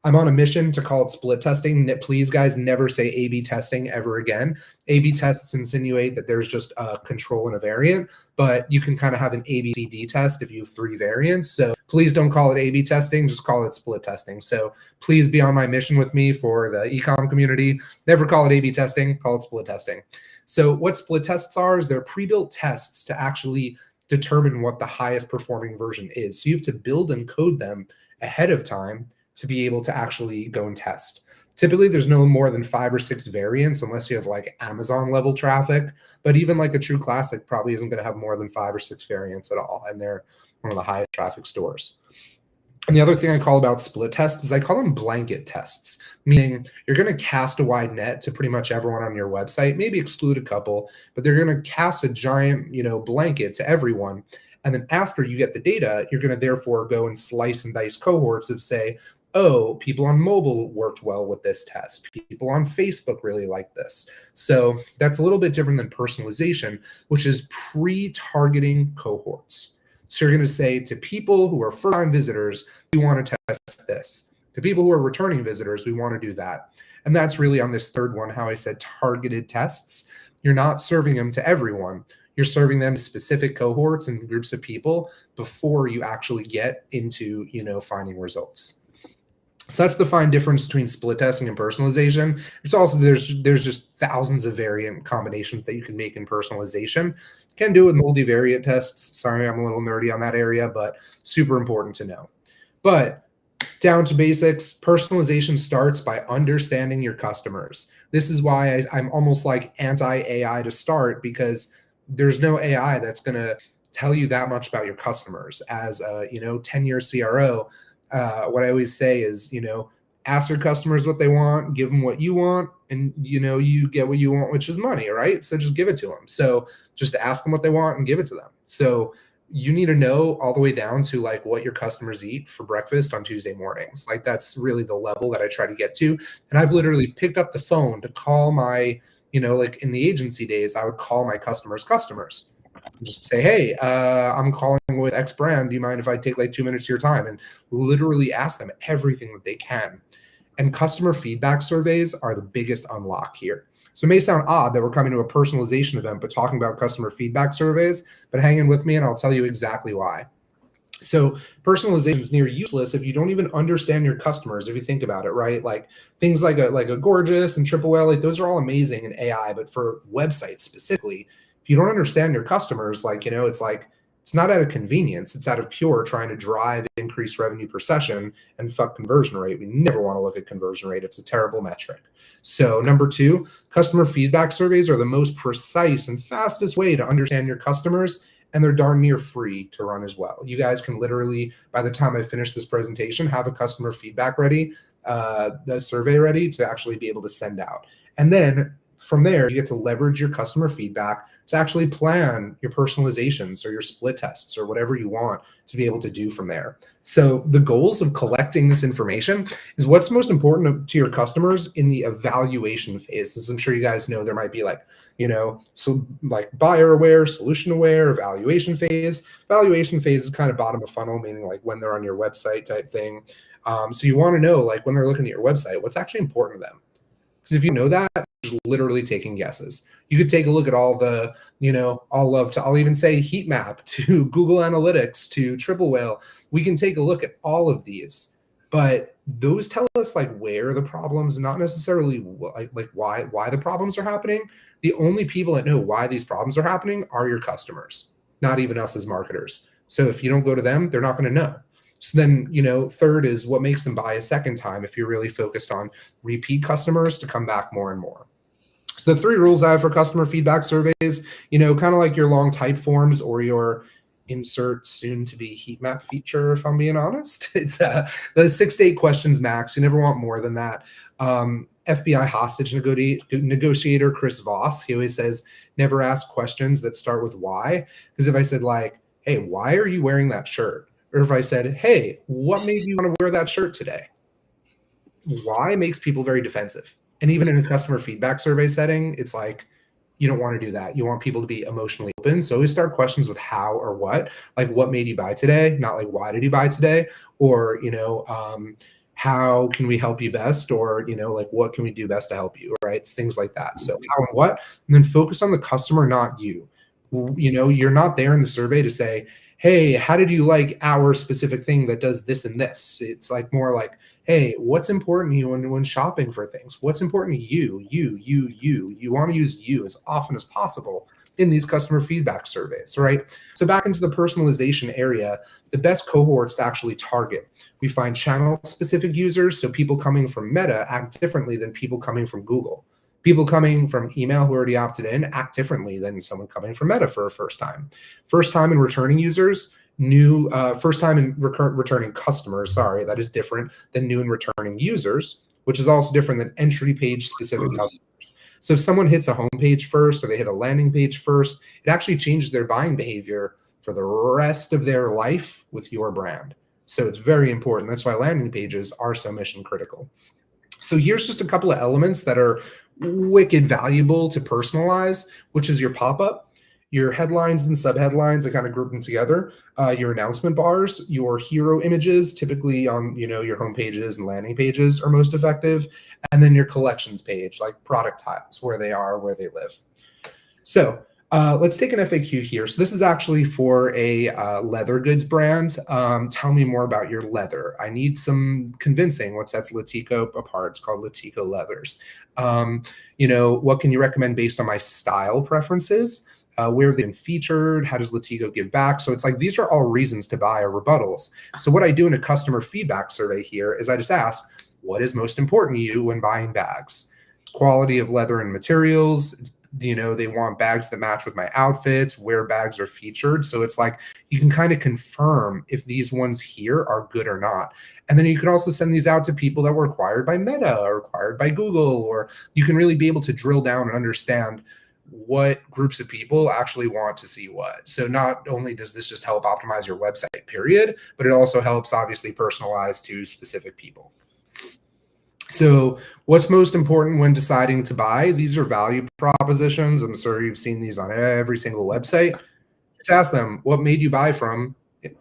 I'm on a mission to call it split testing. Please, guys, never say A/B testing ever again. A/B tests insinuate that there's just a control and a variant, but you can kind of have an A/B/C/D test if you have 3 variants. So please don't call it A/B testing, just call it split testing. So please be on my mission with me for the e-com community. Never call it A/B testing, call it split testing. So what split tests are is they're pre-built tests to actually determine what the highest performing version is. So you have to build and code them ahead of time to be able to actually go and test. Typically, there's no more than 5 or 6 variants unless you have like Amazon level traffic, but even like a true classic probably isn't going to have more than 5 or 6 variants at all, and they're one of the highest traffic stores. And the other thing I call about split tests is I call them blanket tests, meaning you're going to cast a wide net to pretty much everyone on your website, maybe exclude a couple, but they're going to cast a giant, blanket to everyone. And then after you get the data, you're going to therefore go and slice and dice cohorts of, say, oh, people on mobile worked well with this test. People on Facebook really like this. So that's a little bit different than personalization, which is pre-targeting cohorts. So you're going to say to people who are first-time visitors, we want to test this. To people who are returning visitors, we want to do that. And that's really on this third one, how I said targeted tests. You're not serving them to everyone. You're serving them to specific cohorts and groups of people before you actually get into, finding results. So that's the fine difference between split testing and personalization. It's also, there's just thousands of variant combinations that you can make in personalization. You can do it with multivariate tests. Sorry, I'm a little nerdy on that area, but super important to know. But down to basics, personalization starts by understanding your customers. This is why I'm almost like anti-AI to start, because there's no AI that's going to tell you that much about your customers. As a 10-year CRO, what I always say is, ask your customers what they want, give them what you want, and you get what you want, which is money, right? So just give it to them. So just ask them what they want and give it to them. So you need to know all the way down to like what your customers eat for breakfast on Tuesday mornings. Like that's really the level that I try to get to. And I've literally picked up the phone to call my, like in the agency days, I would call my customers. Just say, hey, I'm calling with X brand. Do you mind if I take like 2 minutes of your time? And literally ask them everything that they can. And customer feedback surveys are the biggest unlock here. So it may sound odd that we're coming to a personalization event, but talking about customer feedback surveys, but hang in with me and I'll tell you exactly why. So personalization is near useless if you don't even understand your customers, if you think about it, right? Like things like a Gorgias and Triple L, like those are all amazing in AI, but for websites specifically, if you don't understand your customers, it's not out of convenience. It's out of pure trying to drive increased revenue per session and fuck conversion rate. We never want to look at conversion rate. It's a terrible metric. So number 2, customer feedback surveys are the most precise and fastest way to understand your customers, and they're darn near free to run as well. You guys can literally, by the time I finish this presentation, have a customer feedback ready, the survey ready to actually be able to send out. And then from there, you get to leverage your customer feedback to actually plan your personalizations or your split tests or whatever you want to be able to do from there. So the goals of collecting this information is what's most important to your customers in the evaluation phase. As I'm sure you guys know, there might be so like buyer aware, solution aware, evaluation phase. Evaluation phase is kind of bottom of funnel, meaning like when they're on your website type thing. So you want to know like when they're looking at your website, what's actually important to them. Because if you know that, you're literally taking guesses. You could take a look at all the, I'll even say Heatmap to Google Analytics to Triple Whale. We can take a look at all of these, but those tell us like where the problems, not necessarily like why the problems are happening. The only people that know why these problems are happening are your customers, not even us as marketers. So if you don't go to them, they're not going to know. So then, third is what makes them buy a second time if you're really focused on repeat customers to come back more and more. So the 3 rules I have for customer feedback surveys, kind of like your long type forms or your insert soon to be heat map feature, if I'm being honest. It's the 6 to 8 questions max. You never want more than that. FBI hostage negotiator Chris Voss, he always says, never ask questions that start with why. Because if I said like, hey, why are you wearing that shirt? Or if I said, hey, what made you want to wear that shirt today? Why makes people very defensive. And even in a customer feedback survey setting, it's like, you don't want to do that. You want people to be emotionally open. So always start questions with how or what, like what made you buy today? Not like, why did you buy today? Or, how can we help you best? Or, like, what can we do best to help you? Right? It's things like that. So how and what, and then focus on the customer, not you. You're not there in the survey to say, hey, how did you like our specific thing that does this and this? It's like more like, hey, what's important to you when shopping for things? What's important to you? You want to use you as often as possible in these customer feedback surveys, right? So back into the personalization area, the best cohorts to actually target. We find channel-specific users, so people coming from Meta act differently than people coming from Google. People coming from email who already opted in act differently than someone coming from Meta for a first time. First time and returning users, first time and returning customers, sorry, that is different than new and returning users, which is also different than entry page specific customers. So if someone hits a homepage first or they hit a landing page first, it actually changes their buying behavior for the rest of their life with your brand. So it's very important. That's why landing pages are so mission critical. So here's just a couple of elements that are wicked valuable to personalize, which is your pop-up, your headlines and subheadlines. I kind of group them together, your announcement bars, your hero images, typically on your home pages and landing pages are most effective, and then your collections page, like product tiles, where they are, where they live. So let's take an FAQ here. So this is actually for a leather goods brand. Tell me more about your leather. I need some convincing. What sets Letico apart? It's called Letico Leathers. What can you recommend based on my style preferences? Where have they been featured? How does Letico give back? So it's like, these are all reasons to buy or rebuttals. So what I do in a customer feedback survey here is I just ask, what is most important to you when buying bags? Quality of leather and materials. It's, they want bags that match with my outfits, where bags are featured. So it's like, you can kind of confirm if these ones here are good or not. And then you can also send these out to people that were acquired by Meta or acquired by Google, or you can really be able to drill down and understand what groups of people actually want to see what. So not only does this just help optimize your website, period, but it also helps obviously personalize to specific people. So what's most important when deciding to buy? These are value propositions. I'm sure you've seen these on every single website. Just ask them, what made you buy from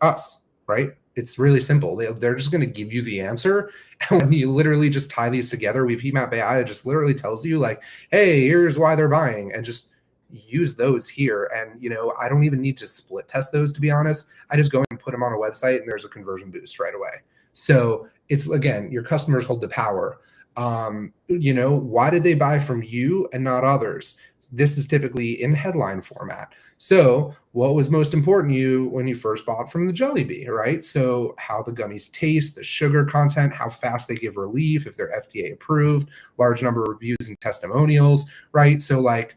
us, right? It's really simple. They're just going to give you the answer. And when you literally just tie these together, we have Heatmap AI that just literally tells you like, hey, here's why they're buying, and just use those here. And, I don't even need to split test those, to be honest. I just go and put them on a website and there's a conversion boost right away. So it's, again, your customers hold the power. Why did they buy from you and not others? This is typically in headline format. So what was most important to you when you first bought from the Jelly Bee, right? So how the gummies taste, the sugar content, how fast they give relief, if they're FDA approved, large number of reviews and testimonials, right? So like,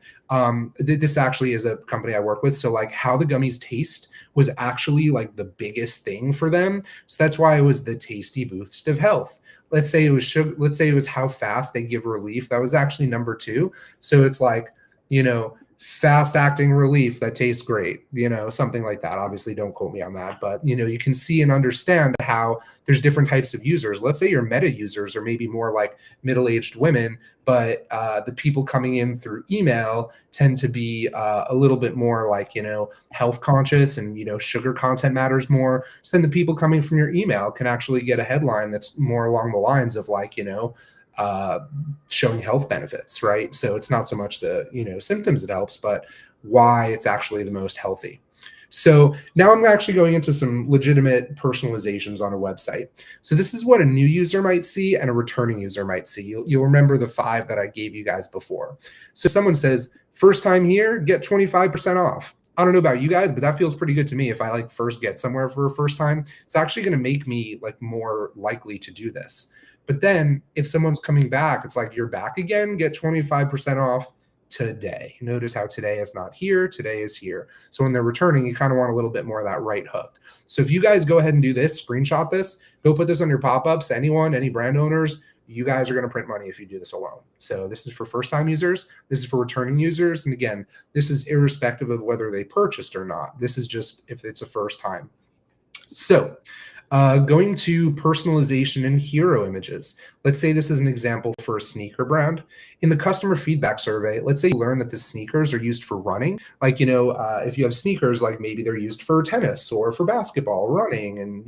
this actually is a company I work with. So like how the gummies taste was actually like the biggest thing for them. So that's why it was the tasty boost of health. Let's say it was sugar, let's say it was how fast they give relief. That was actually number 2. So it's like, fast acting relief that tastes great, something like that. Obviously don't quote me on that, but you can see and understand how there's different types of users. Let's say your Meta users are maybe more like middle-aged women, but the people coming in through email tend to be a little bit more like, health conscious, and, sugar content matters more. So then the people coming from your email can actually get a headline that's more along the lines of like, showing health benefits, right? So it's not so much the, symptoms that helps, but why it's actually the most healthy. So now I'm actually going into some legitimate personalizations on a website. So this is what a new user might see and a returning user might see. You'll remember the 5 that I gave you guys before. So someone says, first time here, get 25% off. I don't know about you guys, but that feels pretty good to me. If I like first get somewhere for a first time, it's actually going to make me like more likely to do this. But then if someone's coming back, it's like, you're back again, get 25% off today. Notice how today is not here, today is here. So when they're returning, you kind of want a little bit more of that right hook. So if you guys go ahead and do this, screenshot this, go put this on your pop-ups, anyone, any brand owners, you guys are going to print money if you do this alone. So this is for first-time users. This is for returning users. And again, this is irrespective of whether they purchased or not. This is just if it's a first time. So going to personalization and hero images. Let's say this is an example for a sneaker brand. In the customer feedback survey, let's say you learn that the sneakers are used for running. Like, if you have sneakers, like maybe they're used for tennis or for basketball, running, and,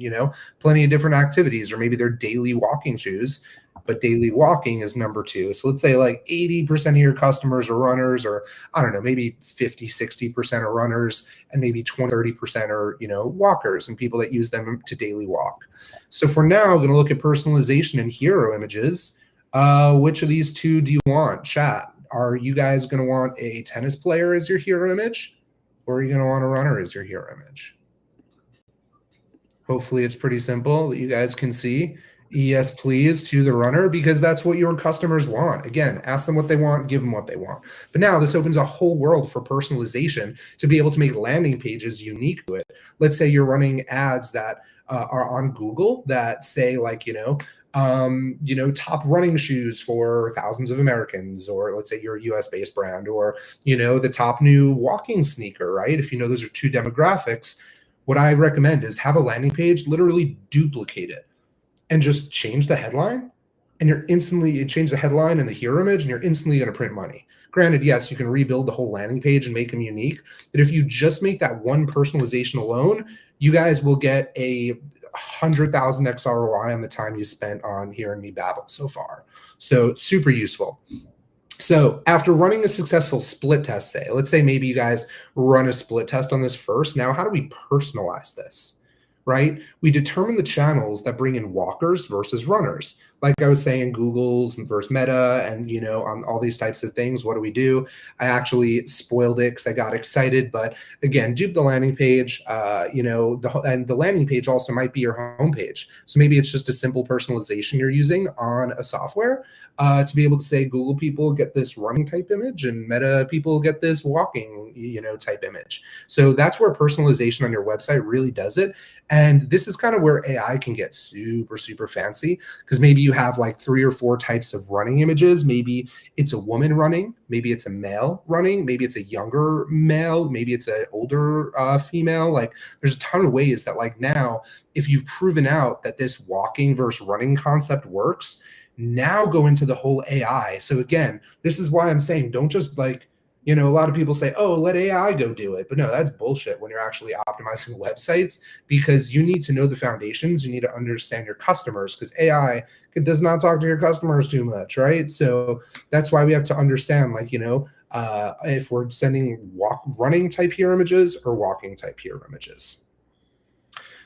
plenty of different activities, or maybe they're daily walking shoes. But daily walking is number 2. So let's say like 80% of your customers are runners, or I don't know, maybe 50, 60% are runners, and maybe 20, 30% are, walkers and people that use them to daily walk. So for now, we're going to look at personalization and hero images. Which of these 2 do you want? Chat. Are you guys going to want a tennis player as your hero image, or are you going to want a runner as your hero image? Hopefully it's pretty simple that you guys can see. Yes, please, to the runner, because that's what your customers want. Again, ask them what they want, give them what they want. But now this opens a whole world for personalization to be able to make landing pages unique to it. Let's say you're running ads that are on Google that say like, top running shoes for thousands of Americans, or let's say you're a US-based brand, or, the top new walking sneaker, right? If those are 2 demographics, what I recommend is have a landing page, literally duplicate it, and just change the headline, and you change the headline and the hero image, and you're instantly going to print money. Granted, yes, you can rebuild the whole landing page and make them unique, but if you just make that one personalization alone, you guys will get a 100,000x ROI on the time you spent on hearing me babble so far. So super useful. So after running a successful split test, let's say maybe you guys run a split test on this first. Now, how do we personalize this? Right? We determine the channels that bring in walkers versus runners. Like I was saying, Google's versus Meta, and on all these types of things. What do? I actually spoiled it because I got excited. But again, dupe the landing page. And the landing page also might be your homepage. So maybe it's just a simple personalization you're using on a software to be able to say Google people get this running type image, and Meta people get this walking type image. So that's where personalization on your website really does it. And this is kind of where AI can get super, super fancy, because maybe you have like 3 or 4 types of running images. Maybe it's a woman running, maybe it's a male running, maybe it's a younger male, maybe it's an older female. Like there's a ton of ways that like now, if you've proven out that this walking versus running concept works, now go into the whole AI. So again, this is why I'm saying don't just like, a lot of people say, oh, let AI go do it. But no, that's bullshit when you're actually optimizing websites, because you need to know the foundations. You need to understand your customers, because AI does not talk to your customers too much, right? So that's why we have to understand, like, if we're sending running type hero images or walking type hero images.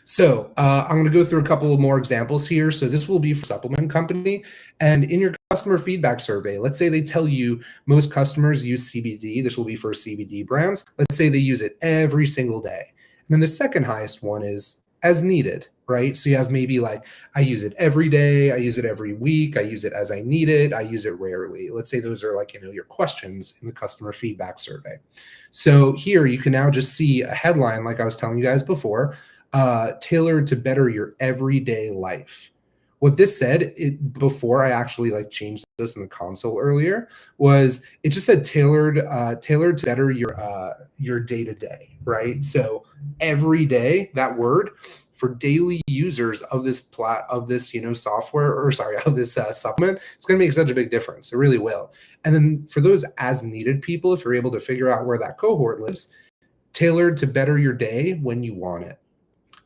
So I'm going to go through a couple of more examples here. So this will be for a supplement company. And in your customer feedback survey, let's say they tell you most customers use CBD. This will be for CBD brands. Let's say they use it every single day. And then the second highest one is as needed, right? So you have maybe like, I use it every day. I use it every week. I use it as I need it. I use it rarely. Let's say those are like, your questions in the customer feedback survey. So here you can now just see a headline, like I was telling you guys before, tailored to better your everyday life. What this said before I actually like changed this in the console earlier was it just said tailored to better your day-to-day, right? So every day, that word for daily users of this software, or sorry, of this supplement, it's going to make such a big difference. It really will. And then for those as needed people, if you're able to figure out where that cohort lives, tailored to better your day when you want it.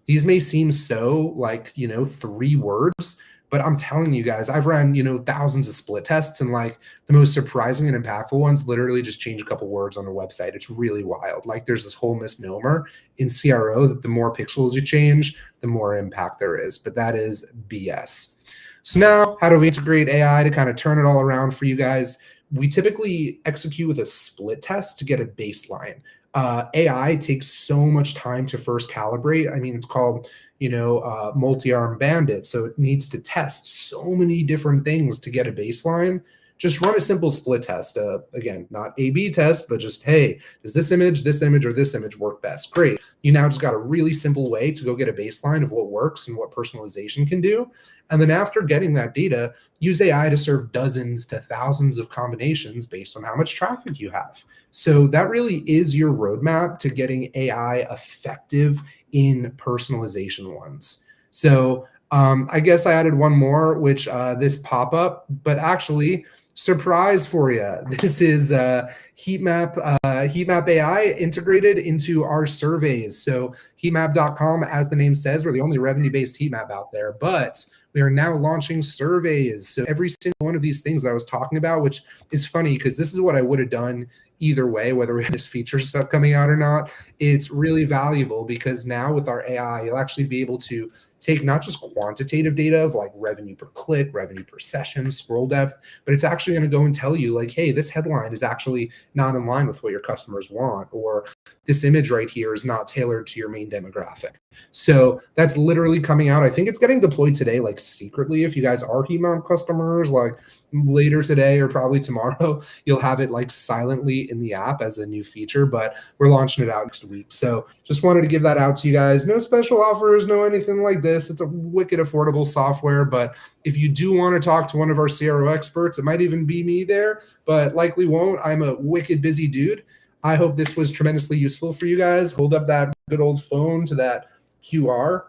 These may seem so like, 3 words, but I'm telling you guys, I've run, thousands of split tests, and like the most surprising and impactful ones literally just change a couple words on the website. It's really wild. Like there's this whole misnomer in CRO that the more pixels you change, the more impact there is, but that is BS. So now how do we integrate AI to kind of turn it all around for you guys? We typically execute with a split test to get a baseline. AI takes so much time to first calibrate. I mean, it's called, multi-arm bandit. So it needs to test so many different things to get a baseline. just run a simple split test. Again, not A/B test, but just, hey, does this image, or this image work best? Great. You now just got a really simple way to go get a baseline of what works and what personalization can do. And then after getting that data, use AI to serve dozens to thousands of combinations based on how much traffic you have. So that really is your roadmap to getting AI effective in personalization ones. So I guess I added one more, which this pop-up, but actually, surprise for you. This is Heatmap, Heatmap AI integrated into our surveys. So heatmap.com, as the name says, we're the only revenue-based heat map out there, but we are now launching surveys. So every single one of these things that I was talking about, which is funny because this is what I would have done either way, whether we have this feature stuff coming out or not. It's really valuable because now with our AI, you'll actually be able to take not just quantitative data of like revenue per click, revenue per session, scroll depth, but it's actually going to go and tell you like, hey, this headline is actually not in line with what your customers want, or this image right here is not tailored to your main demographic. So that's literally coming out. I think it's getting deployed today, like secretly. If you guys are Heatmap customers, like later today or probably tomorrow, you'll have it like silently in the app as a new feature, but we're launching it out next week. So just wanted to give that out to you guys. No special offers, no anything like this. It's a wicked affordable software, but if you do want to talk to one of our CRO experts, it might even be me there, but likely won't. I'm a wicked busy dude. I hope this was tremendously useful for you guys. Hold up that good old phone to that QR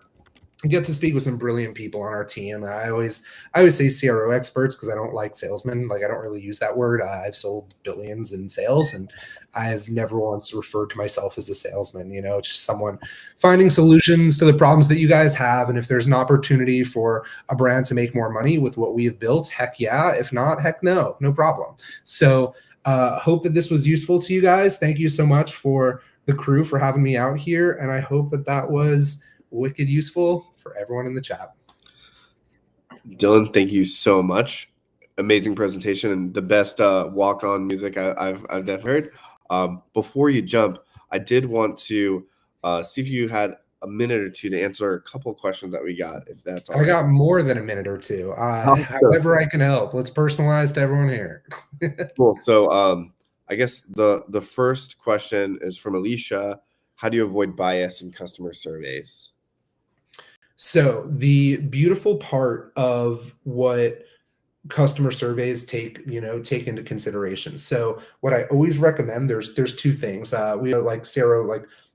and get to speak with some brilliant people on our team. I always say CRO experts because I don't like salesmen. Like I don't really use that word. I've sold billions in sales and I've never once referred to myself as a salesman. You know, it's just someone finding solutions to the problems that you guys have. And if there's an opportunity for a brand to make more money with what we have built, heck yeah. If not, heck no, no problem. So hope that this was useful to you guys. Thank you so much for the crew for having me out here. And I hope that that was wicked useful for everyone in the chat. Dylan, thank you so much. Amazing presentation and the best walk-on music I've definitely heard. Before you jump, I did want to see if you had a minute or two to answer a couple of questions that we got, if that's all right. I got more than a minute or two. However I can help. Let's personalize to everyone here. Cool. So I guess the first question is from Alicia. How do you avoid bias in customer surveys? So the beautiful part of what customer surveys take into consideration. So what I always recommend, there's two things. We have like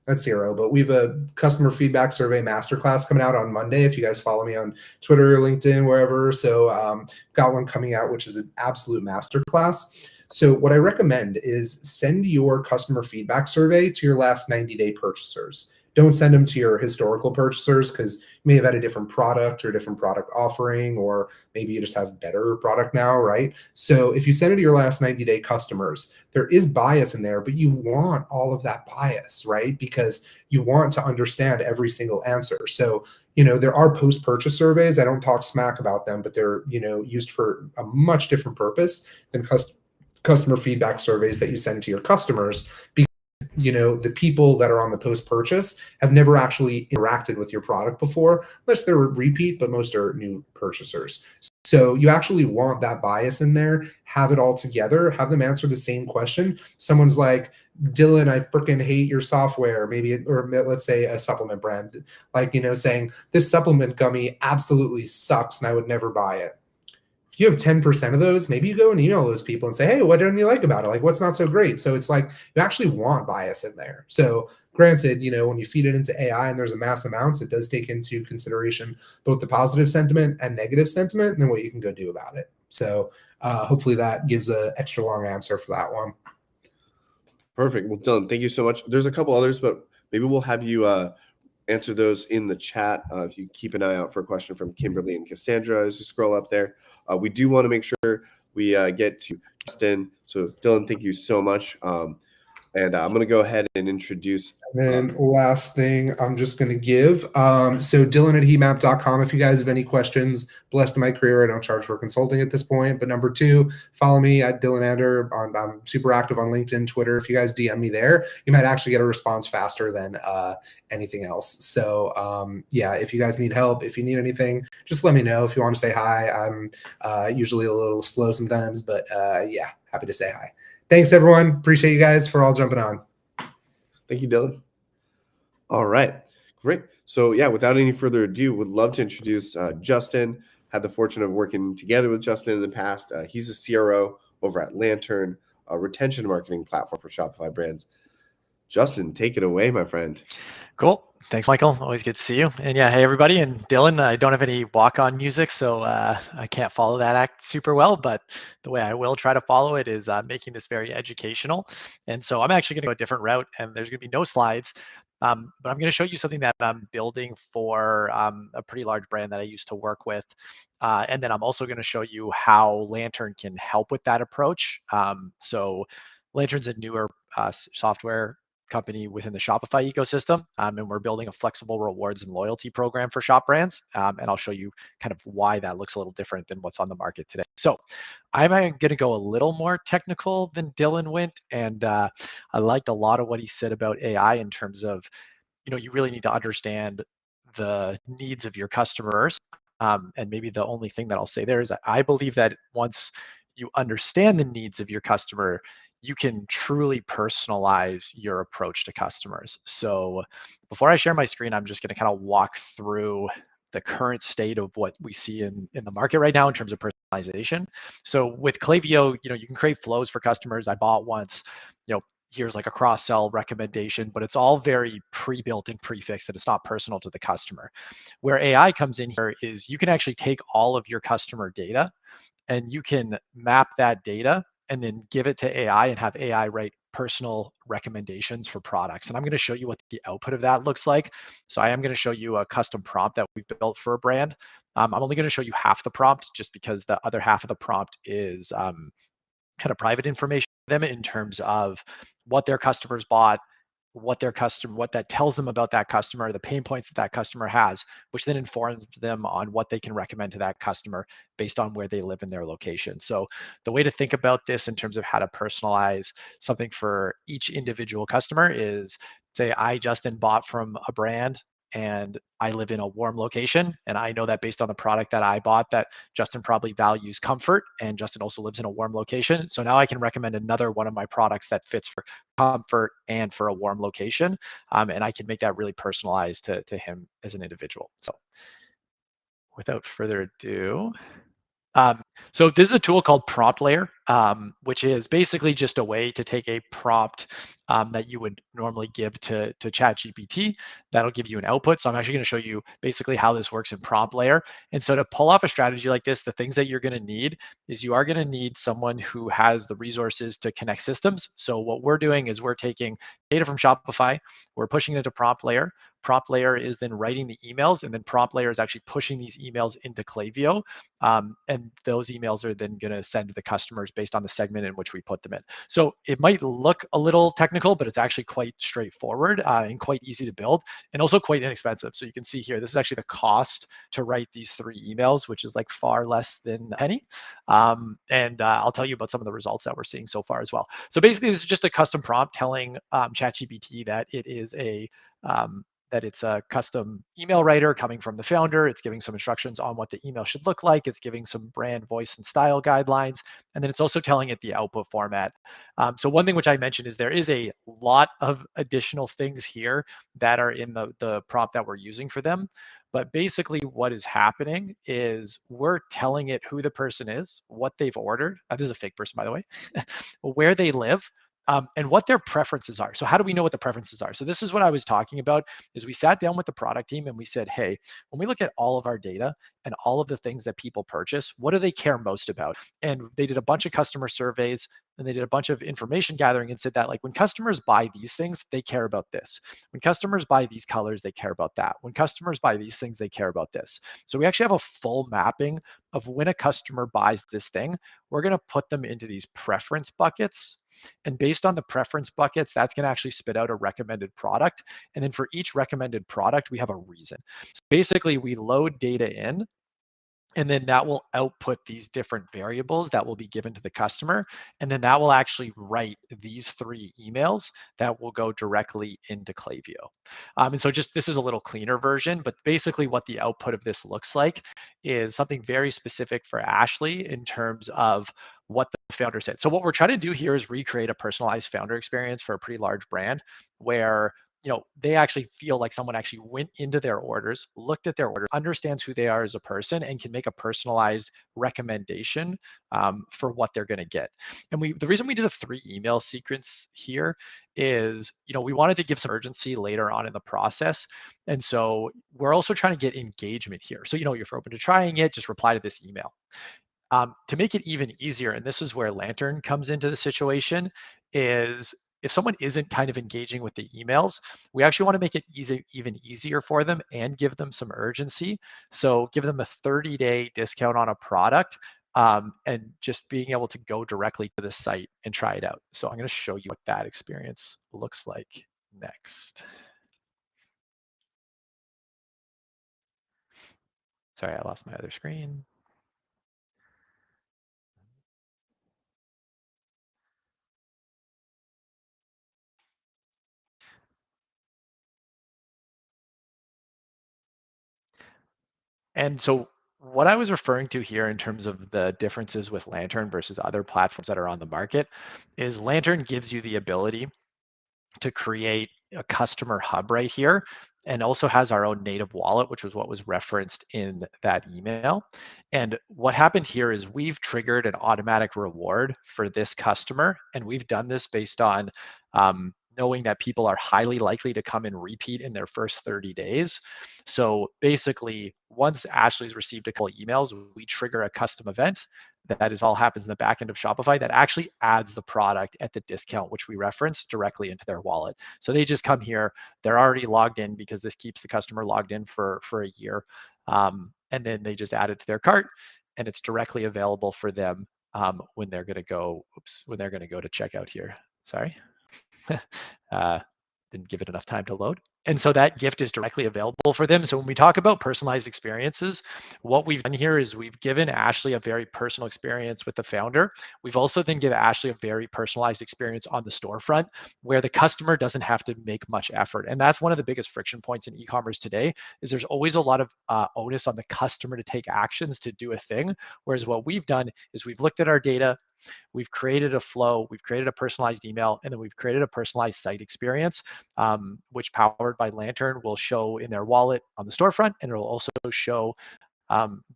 not Zero, but we have a customer feedback survey masterclass coming out on Monday. If you guys follow me on Twitter, LinkedIn, wherever. So got one coming out, which is an absolute masterclass. So what I recommend is send your customer feedback survey to your last 90-day purchasers. Don't send them to your historical purchasers because you may have had a different product or a different product offering, or maybe you just have better product now, right? So if you send it to your last 90-day customers, there is bias in there, but you want all of that bias, right? Because you want to understand every single answer. So, there are post-purchase surveys. I don't talk smack about them, but they're, used for a much different purpose than customer feedback surveys that you send to your customers. The people that are on the post-purchase have never actually interacted with your product before, unless they're repeat, but most are new purchasers. So you actually want that bias in there, have it all together, have them answer the same question. Someone's like, Dylan, I freaking hate your software, or let's say a supplement brand, saying this supplement gummy absolutely sucks and I would never buy it. If you have 10% of those, maybe you go and email those people and say, hey, what didn't you like about it? Like, what's not so great? So it's like you actually want bias in there. So granted, when you feed it into AI and there's a mass amounts, it does take into consideration both the positive sentiment and negative sentiment and then what you can go do about it. So hopefully that gives an extra long answer for that one. Perfect. Well, Dylan, thank you so much. There's a couple others, but maybe we'll have you answer those in the chat. If you keep an eye out for a question from Kimberly and Cassandra as you scroll up there. We do want to make sure we get to Justin. So Dylan, thank you so much. And I'm going to go ahead and introduce. And last thing I'm just going to give. So Dylan at Heatmap.com. If you guys have any questions, blessed in my career, I don't charge for consulting at this point. But number two, follow me at Dylan Ander. I'm super active on LinkedIn, Twitter. If you guys DM me there, you might actually get a response faster than anything else. So yeah, if you guys need help, if you need anything, just let me know. If you want to say hi, I'm usually a little slow sometimes, but yeah, happy to say hi. Thanks, everyone. Appreciate you guys for all jumping on. Thank you, Dylan. All right, great. So yeah, without any further ado, would love to introduce Justin. Had the fortune of working together with Justin in the past. He's a CRO over at Lantern, a retention marketing platform for Shopify brands. Justin, take it away, my friend. Cool. Thanks, Michael. Always good to see you. And yeah, hey, everybody. And Dylan, I don't have any walk-on music, so I can't follow that act super well, but the way I will try to follow it is making this very educational. And so I'm actually going to go a different route, and there's going to be no slides, but I'm going to show you something that I'm building for a pretty large brand that I used to work with. And then I'm also going to show you how Lantern can help with that approach. So Lantern's a newer software company within the Shopify ecosystem, and we're building a flexible rewards and loyalty program for shop brands, and I'll show you kind of why that looks a little different than what's on the market today. So I'm going to go a little more technical than Dylan went, and I liked a lot of what he said about AI in terms of, you really need to understand the needs of your customers, and maybe the only thing that I'll say there is I believe that once you understand the needs of your customer, you can truly personalize your approach to customers. So before I share my screen, I'm just going to kind of walk through the current state of what we see in the market right now in terms of personalization. So with Klaviyo, you can create flows for customers. I bought once, here's like a cross-sell recommendation, but it's all very pre-built and prefixed, and it's not personal to the customer. Where AI comes in here is you can actually take all of your customer data and you can map that data and then give it to AI and have AI write personal recommendations for products. And I'm going to show you what the output of that looks like. So I am going to show you a custom prompt that we built for a brand. I'm only going to show you half the prompt just because the other half of the prompt is kind of private information for them in terms of what their customers bought, what that tells them about that customer, the pain points that customer has, which then informs them on what they can recommend to that customer based on where they live in their location. So the way to think about this in terms of how to personalize something for each individual customer is, say I, Justin, bought from a brand and I live in a warm location, and I know that based on the product that I bought that Justin probably values comfort, and Justin also lives in a warm location. So now I can recommend another one of my products that fits for comfort and for a warm location, and I can make that really personalized to him as an individual. So without further ado, so this is a tool called Prompt Layer, which is basically just a way to take a prompt that you would normally give to ChatGPT. That'll give you an output. So I'm actually going to show you basically how this works in Prompt Layer. And so to pull off a strategy like this, the things that you're going to need is you are going to need someone who has the resources to connect systems. So what we're doing is we're taking data from Shopify, we're pushing it into Prompt Layer. Prompt Layer is then writing the emails, and then Prompt Layer is actually pushing these emails into Klaviyo. And those emails are then going to send to the customers based on the segment in which we put them in. So it might look a little technical, but it's actually quite straightforward and quite easy to build, and also quite inexpensive. So you can see here, this is actually the cost to write these 3 emails, which is like far less than a penny. And I'll tell you about some of the results that we're seeing so far as well. So basically, this is just a custom prompt telling ChatGPT that it's a custom email writer coming from the founder. It's giving some instructions on what the email should look like. It's giving some brand voice and style guidelines. And then it's also telling it the output format. So one thing which I mentioned is there is a lot of additional things here that are in the prompt that we're using for them. But basically what is happening is we're telling it who the person is, what they've ordered. This is a fake person, by the way, where they live, and what their preferences are. So how do we know what the preferences are? So this is what I was talking about, is we sat down with the product team and we said, hey, when we look at all of our data and all of the things that people purchase, what do they care most about? And they did a bunch of customer surveys. and they did a bunch of information gathering and said that like when customers buy these things, they care about this. When customers buy these colors, they care about that. When customers buy these things, they care about this. So we actually have a full mapping of when a customer buys this thing, we're going to put them into these preference buckets. And based on the preference buckets, that's going to actually spit out a recommended product. And then for each recommended product, we have a reason. So basically, we load data in, and then that will output these different variables that will be given to the customer. And then that will actually write these 3 emails that will go directly into Klaviyo. And so just this is a little cleaner version, but basically what the output of this looks like is something very specific for Ashley in terms of what the founder said. So what we're trying to do here is recreate a personalized founder experience for a pretty large brand where they actually feel like someone actually went into their orders, looked at their orders, understands who they are as a person, and can make a personalized recommendation for what they're going to get. And the reason we did a 3 email sequence here is, we wanted to give some urgency later on in the process. And so we're also trying to get engagement here. So, if you're open to trying it, just reply to this email. To make it even easier, and this is where Lantern comes into the situation, is if someone isn't kind of engaging with the emails, we actually want to make it even easier for them and give them some urgency. So give them a 30-day discount on a product and just being able to go directly to the site and try it out. So I'm going to show you what that experience looks like next. Sorry, I lost my other screen. And so what I was referring to here in terms of the differences with Lantern versus other platforms that are on the market is Lantern gives you the ability to create a customer hub right here, and also has our own native wallet, which was what was referenced in that email. And what happened here is we've triggered an automatic reward for this customer, and we've done this based on knowing that people are highly likely to come and repeat in their first 30 days. So basically, once Ashley's received a couple of emails, we trigger a custom event that is all happens in the back end of Shopify that actually adds the product at the discount, which we reference directly into their wallet. So they just come here, they're already logged in because this keeps the customer logged in for a year. And then they just add it to their cart, and it's directly available for them when they're going to go, when they're going to go to checkout here. Sorry. Didn't give it enough time to load. And so that gift is directly available for them. So when we talk about personalized experiences, what we've done here is we've given Ashley a very personal experience with the founder. We've also then given Ashley a very personalized experience on the storefront where the customer doesn't have to make much effort. And that's one of the biggest friction points in e-commerce today is there's always a lot of onus on the customer to take actions to do a thing. Whereas what we've done is we've looked at our data, we've created a flow, we've created a personalized email, and then we've created a personalized site experience, which powered by Lantern will show in their wallet on the storefront, and it will also show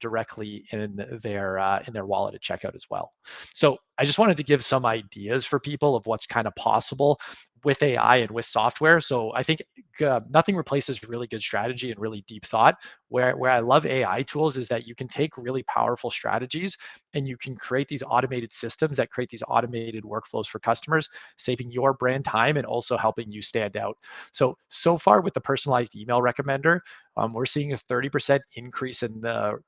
directly in their wallet at checkout as well. So I just wanted to give some ideas for people of what's kind of possible with AI and with software. So I think nothing replaces really good strategy and really deep thought. Where I love AI tools is that you can take really powerful strategies and you can create these automated systems that create these automated workflows for customers, saving your brand time and also helping you stand out. So far with the personalized email recommender, we're seeing a 30% increase in the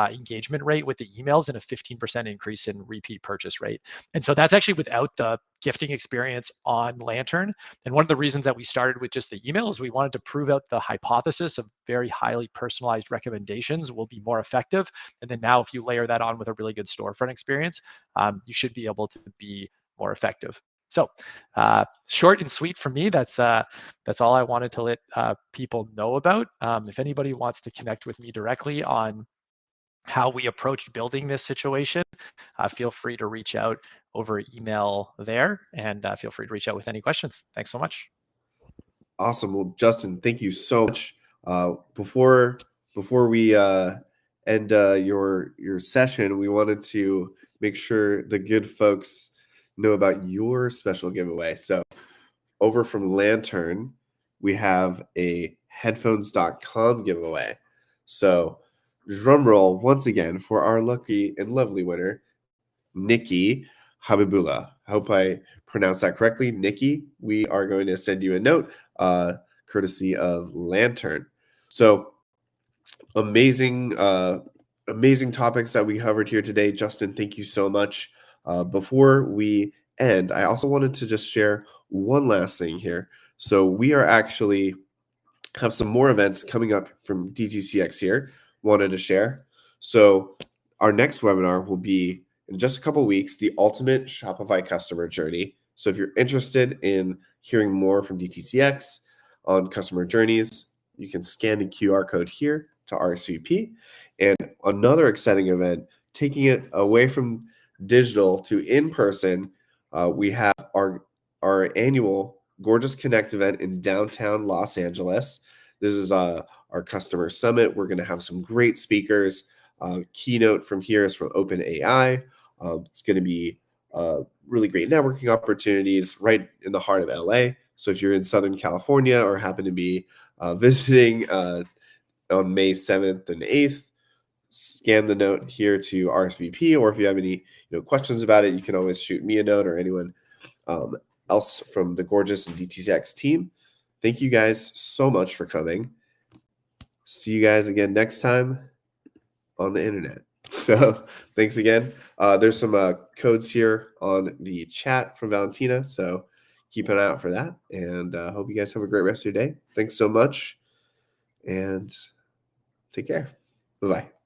engagement rate with the emails and a 15% increase in repeat purchase rate. And so that's actually without the gifting experience on Lantern. And one of the reasons that we started with just the email is we wanted to prove out the hypothesis of very highly personalized recommendations will be more effective. And then now if you layer that on with a really good storefront experience, you should be able to be more effective. So short and sweet for me, that's all I wanted to let people know about. If anybody wants to connect with me directly on how we approached building this situation, feel free to reach out over end there, and feel free to reach out with any questions. Thanks so much. Awesome. Well, Justin, thank you so much. Before we end your session, we wanted to make sure the good folks know about your special giveaway. So over from Lantern, we have a headphones.com giveaway. So drum roll once again for our lucky and lovely winner, Nikki Habibullah. hope I pronounced that correctly. Nikki, we are going to send you a note, courtesy of Lantern. So amazing topics that we covered here today. Justin, thank you so much. Before we end, I also wanted to just share one last thing here. So we are actually have some more events coming up from DTCx here. Wanted to share. So our next webinar will be in just a couple weeks, the ultimate Shopify customer journey. So if you're interested in hearing more from DTCx on customer journeys, you can scan the QR code here to RSVP. And another exciting event, taking it away from digital to in-person, we have our annual Gorgias Connect event in downtown Los Angeles. This is our customer summit. We're going to have some great speakers. Keynote from here is from OpenAI. It's going to be really great networking opportunities right in the heart of LA. So if you're in Southern California or happen to be visiting on May 7th and 8th, scan the note here to RSVP, or if you have any questions about it, you can always shoot me a note or anyone else from the Gorgias and DTCx team. Thank you guys so much for coming. See you guys again next time on the internet. So thanks again. There's some codes here on the chat from Valentina, so keep an eye out for that. And hope you guys have a great rest of your day. Thanks so much, and take care. Bye-bye.